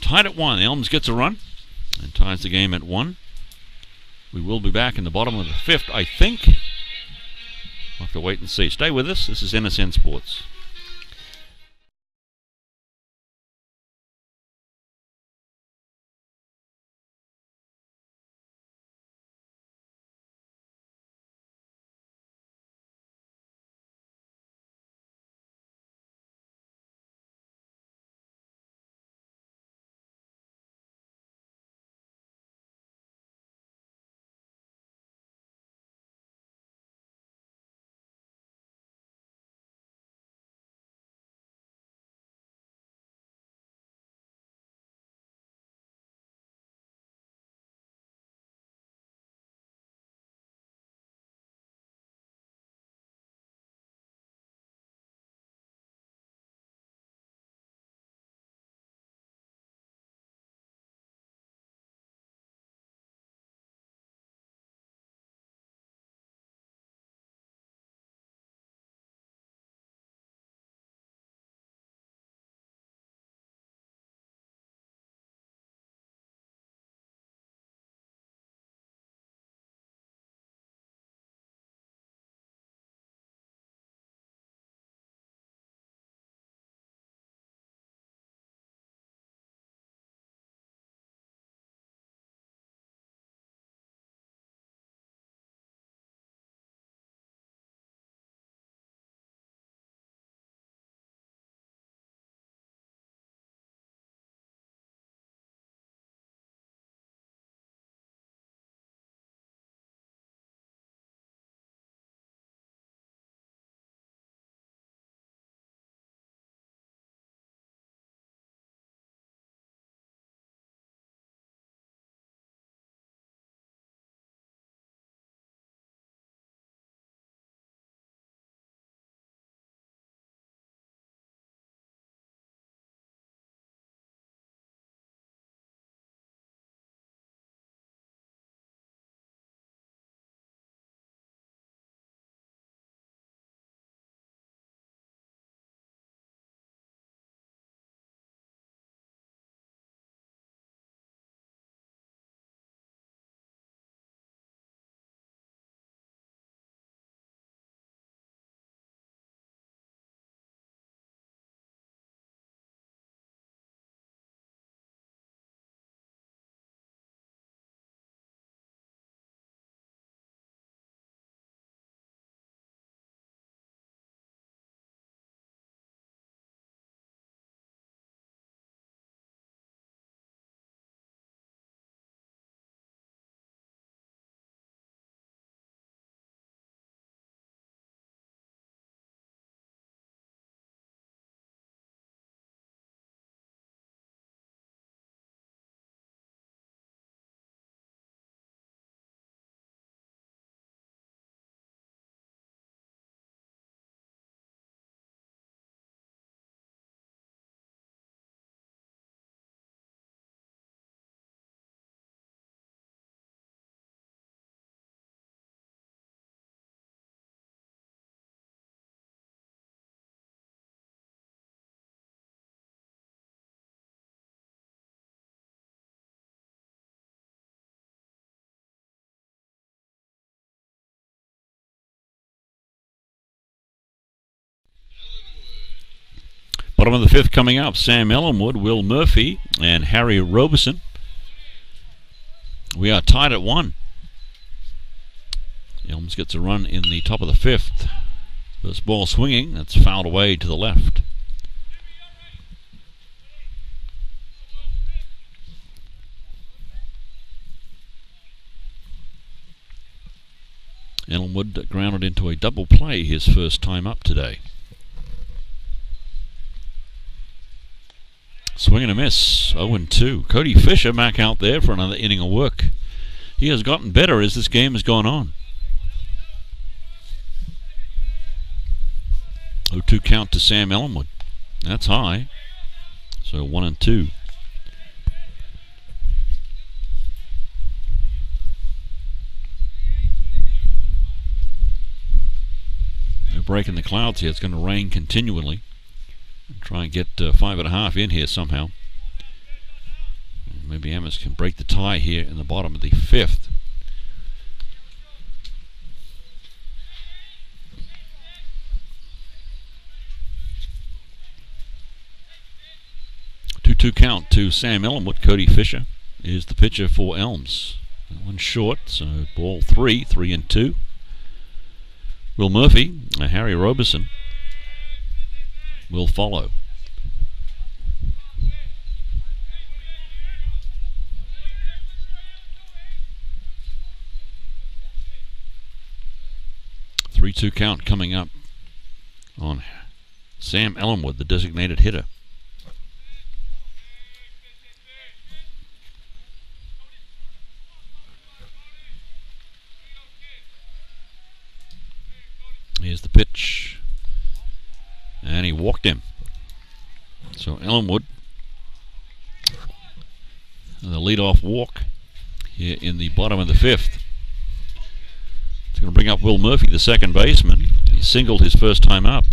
Tied at 1. Elms gets a run and ties the game at 1. We will be back in the bottom of the 5th, I think. We'll have to wait and see. Stay with us. This is NSN Sports. Bottom of the fifth coming up. Sam Ellenwood, Will Murphy, and Harry Robeson. We are tied at 1. Elms gets a run in the top of the fifth. First ball swinging. That's fouled away to the left. Ellenwood grounded into a double play his first time up today. Swing and a miss, 0-2. Cody Fisher back out there for another inning of work. He has gotten better as this game has gone on. 0-2 count to Sam Ellenwood. That's high. So 1-2. No break in the clouds here. It's going to rain continually. Try and get 5.5 in here somehow. Maybe Amherst can break the tie here in the bottom of the fifth. Two count to Sam Ellenwood. Cody Fisher is the pitcher for Elms. One short, so ball 3, 3-2. Will Murphy, Harry Robeson will follow. Three-two count coming up on Sam Ellenwood, the designated hitter. Here's the pitch. And he walked him. So Ellenwood, the leadoff walk here in the bottom of the fifth. It's going to bring up Will Murphy, the second baseman. He singled his first time up.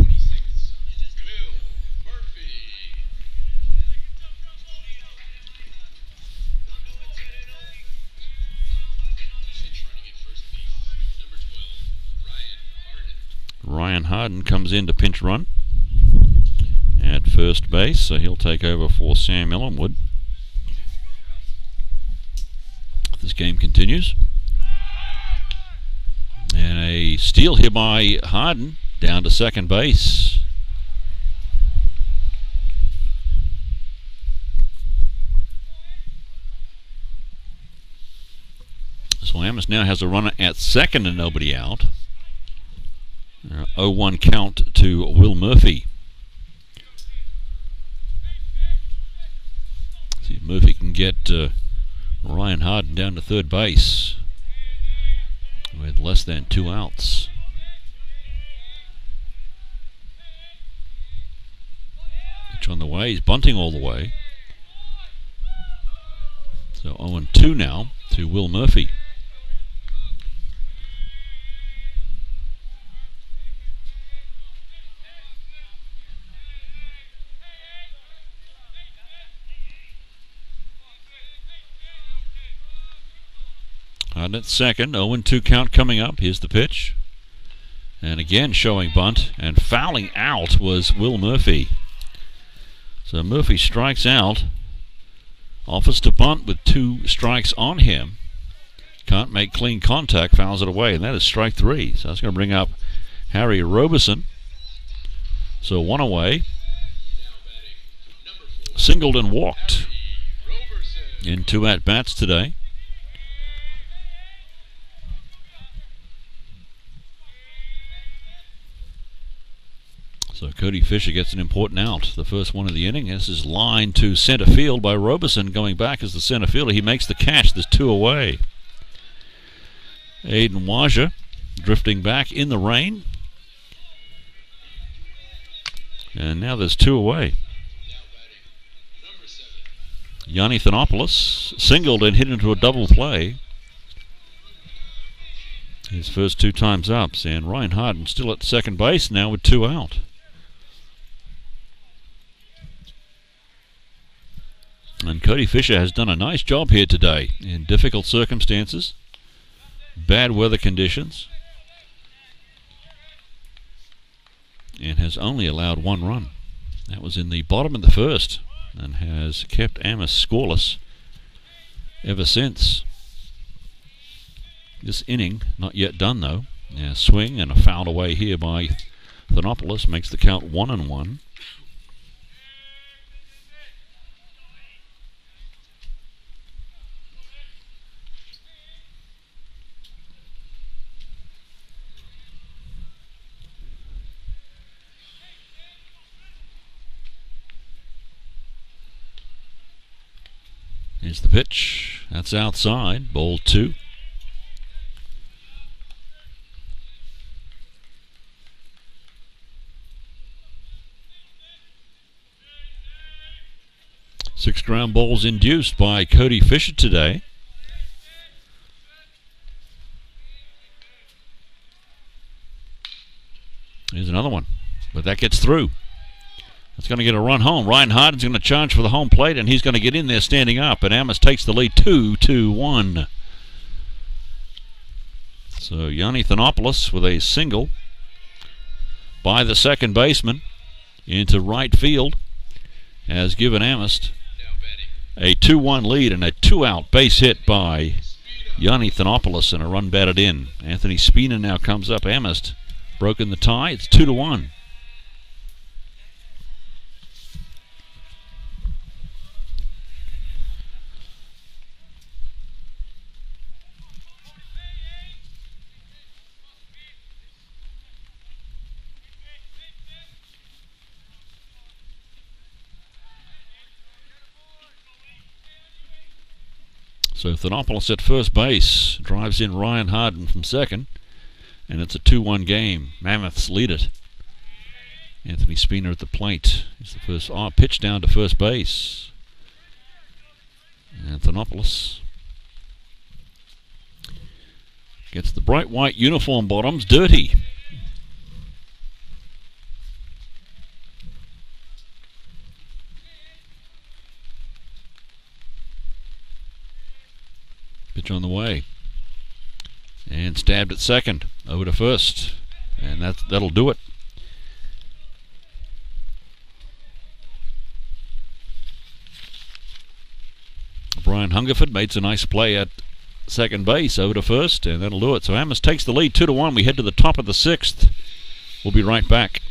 Ryan Harden comes in to pinch run at first base, so he'll take over for Sam Ellenwood. This game continues. And a steal here by Harden down to second base. So Amherst now has a runner at second and nobody out. 0-1 count to Will Murphy. See if Murphy can get Ryan Harden down to third base with less than 2 outs. Pitch on the way. He's bunting all the way. So 0-2 now to Will Murphy. Harden at second, 0-2 count coming up. Here's the pitch. And again showing bunt, and fouling out was Will Murphy. So Murphy strikes out, offers to bunt with 2 strikes on him. Can't make clean contact, fouls it away, and that is strike 3. So that's going to bring up Harry Robeson. So 1 away. Singled and walked in 2 at-bats today. So Cody Fisher gets an important out, the first one of the inning. This is lined to center field by Robeson, going back as the center fielder. He makes the catch. There's 2 away. Aiden Waja drifting back in the rain. And now there's 2 away. Yanni Thanopoulos singled and hit into a double play. His first 2 times up. And Ryan Harden still at second base now with 2 out. And Cody Fisher has done a nice job here today in difficult circumstances, bad weather conditions, and has only allowed 1 run. That was in the bottom of the first and has kept Amherst scoreless ever since. This inning, not yet done though. Yeah, swing and a foul away here by Thanopoulos makes the count 1-1. Here's the pitch. That's outside. Ball 2. Six ground balls induced by Cody Fisher today. Here's another one, but that gets through. That's going to get a run home. Ryan Harden's going to charge for the home plate, and he's going to get in there standing up, and Amherst takes the lead 2-1. So Yanni Thanopoulos with a single by the second baseman into right field has given Amherst a 2-1 lead, and a 2-out base hit by Yanni Thanopoulos and a run batted in. Anthony Spina now comes up. Amherst broken the tie. It's 2-1. So Thanopoulos at first base drives in Ryan Harden from second, and it's a 2-1 game. Mammoths lead it. Anthony Spina at the plate. He's the first pitch down to first base. And Thanopoulos gets the bright white uniform bottoms dirty. Pitch on the way. And stabbed at second. Over to first. And that'll do it. Brian Hungerford made a nice play at second base. Over to first. And that'll do it. So Amherst takes the lead 2-1. We head to the top of the sixth. We'll be right back.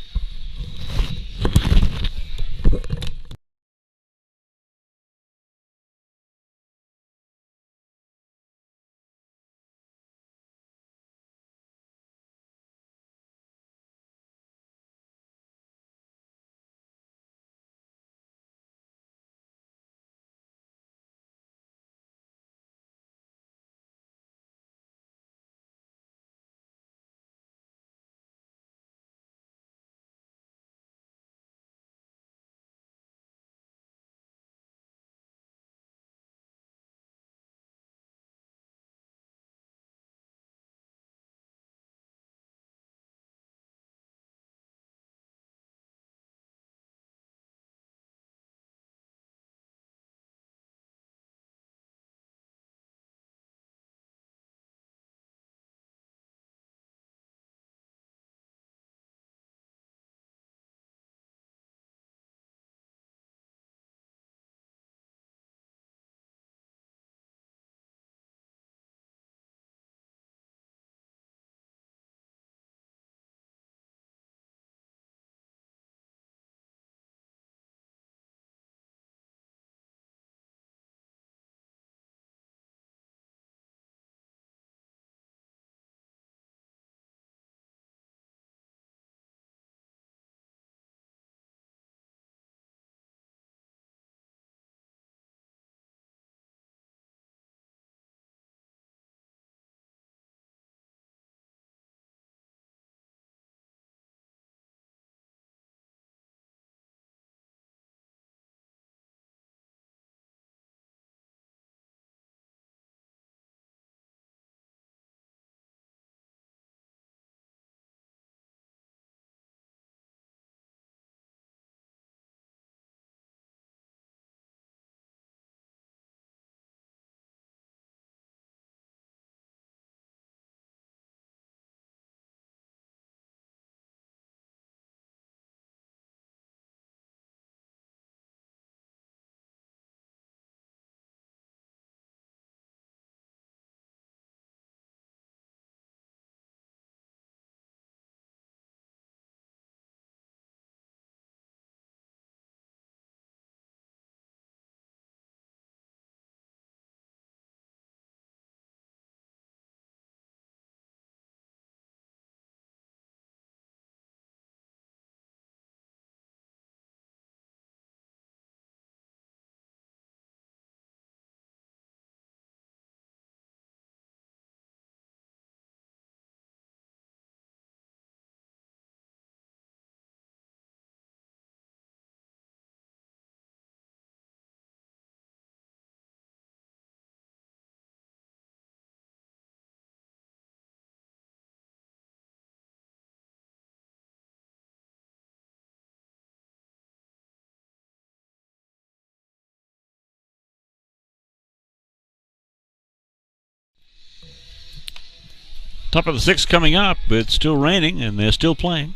Top of the sixth coming up. It's still raining, and they're still playing.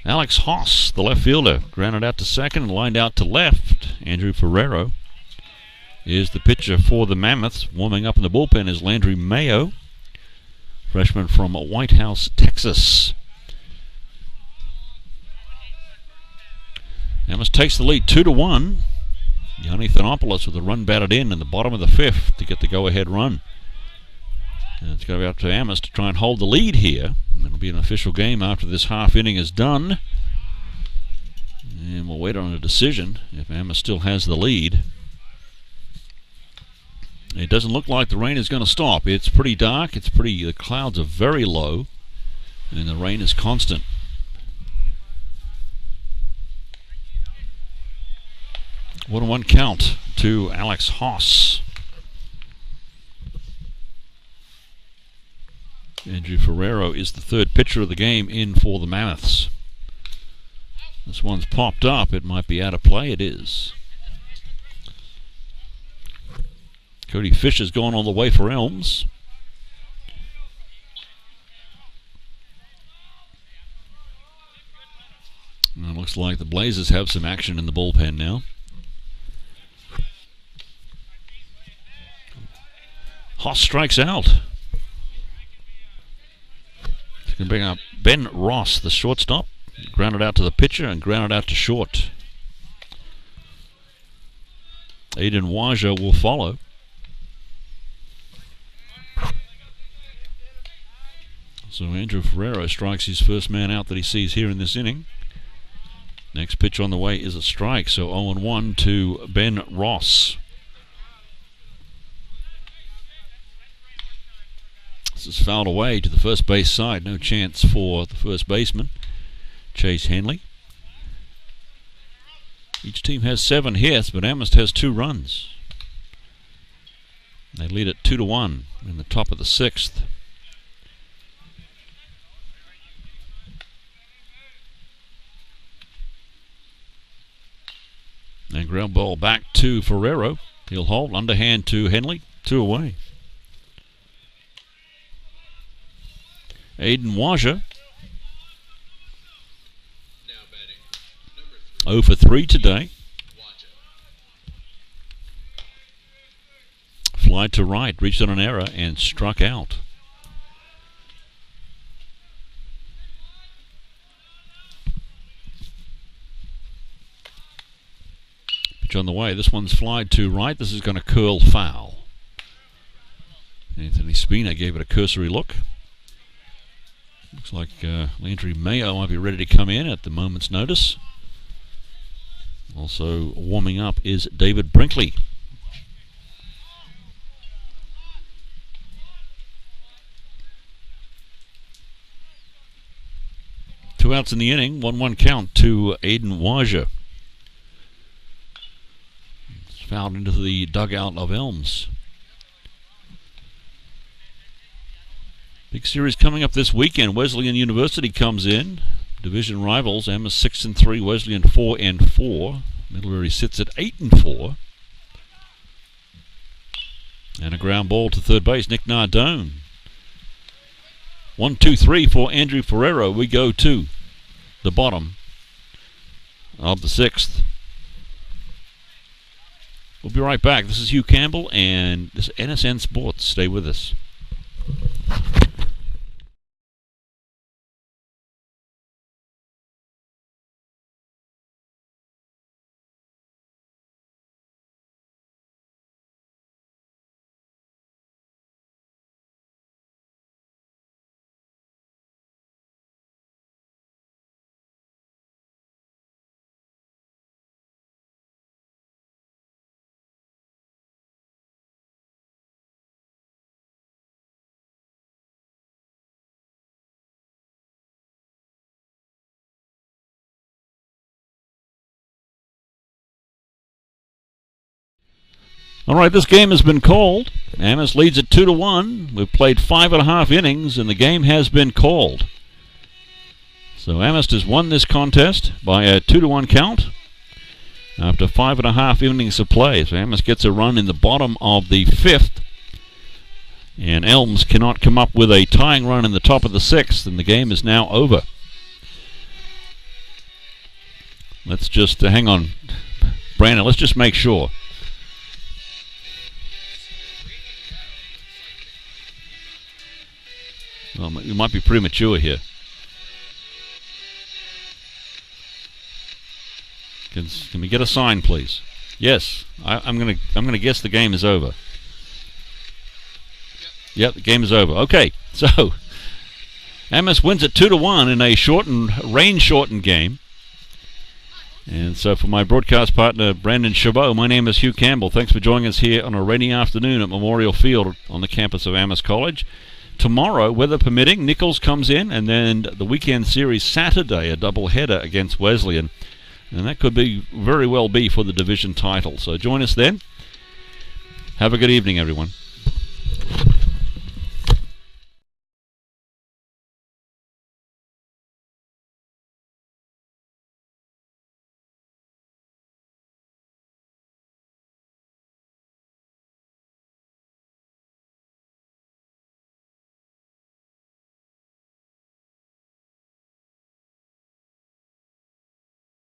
Alex Haas, the left fielder, grounded out to second and lined out to left. Andrew Ferrero is the pitcher for the Mammoths. Warming up in the bullpen is Landry Mayo, freshman from White House, Texas. Amherst takes the lead 2-1. Yanni Thanopoulos with a run batted in the bottom of the fifth to get the go-ahead run. And it's going to be up to Amherst to try and hold the lead here. It'll be an official game after this half inning is done. And we'll wait on a decision if Amherst still has the lead. It doesn't look like the rain is going to stop. It's pretty dark. The clouds are very low. And the rain is constant. One and one count to Alex Haas. Andrew Ferrero is the third pitcher of the game in for the Mammoths. This one's popped up. It might be out of play. It is. Cody Fisher's gone all the way for Elms. And it looks like the Blazers have some action in the bullpen now. Haas strikes out. He's going to bring up Ben Ross, the shortstop. Grounded out to the pitcher and grounded out to short. Aiden Waja will follow. So Andrew Ferrero strikes his first man out that he sees here in this inning. Next pitch on the way is a strike, so 0-1 to Ben Ross. This is fouled away to the first base side. No chance for the first baseman, Chase Henley. Each team has 7 hits, but Amherst has 2 runs. They lead at 2-1 in the top of the 6th. And ground ball back to Ferrero. He'll hold, underhand to Henley. 2 away. Aiden Waja. 0 for 3 today. Fly to right, reached on an error and struck out. Pitch on the way. This one's flied to right. This is going to curl foul. Anthony Spina gave it a cursory look. Looks like Landry Mayo might be ready to come in at the moment's notice. Also warming up is David Brinkley. Two outs in the inning, 1-1 count to Aiden Waja. It's fouled into the dugout of Elms. Big series coming up this weekend. Wesleyan University comes in. Division rivals, Amherst 6-3, Wesleyan 4-4. Middlebury sits at 8-4. And a ground ball to third base, Nick Nardone. 1-2-3 for Andrew Ferrero. We go to the bottom of the 6th. We'll be right back. This is Hugh Campbell and this is NSN Sports. Stay with us. All right, this game has been called. Amherst leads at 2-1. We've played 5.5 innings, and the game has been called. So Amherst has won this contest by a 2-1 count after 5.5 innings of play. So Amherst gets a run in the bottom of the 5th. And Elms cannot come up with a tying run in the top of the 6th, and the game is now over. Let's just hang on, Brandon. Let's just make sure. Well, we might be premature here. Can we get a sign, please? Yes, I'm gonna guess the game is over. Yep, the game is over. Okay, so Amherst wins it 2-1 in a rain-shortened game. And so for my broadcast partner, Brandon Chabot, my name is Hugh Campbell. Thanks for joining us here on a rainy afternoon at Memorial Field on the campus of Amherst College. Tomorrow, weather permitting, Nichols comes in, and then the weekend series Saturday, a double-header against Wesleyan. And that could very well be for the division title. So join us then. Have a good evening, everyone.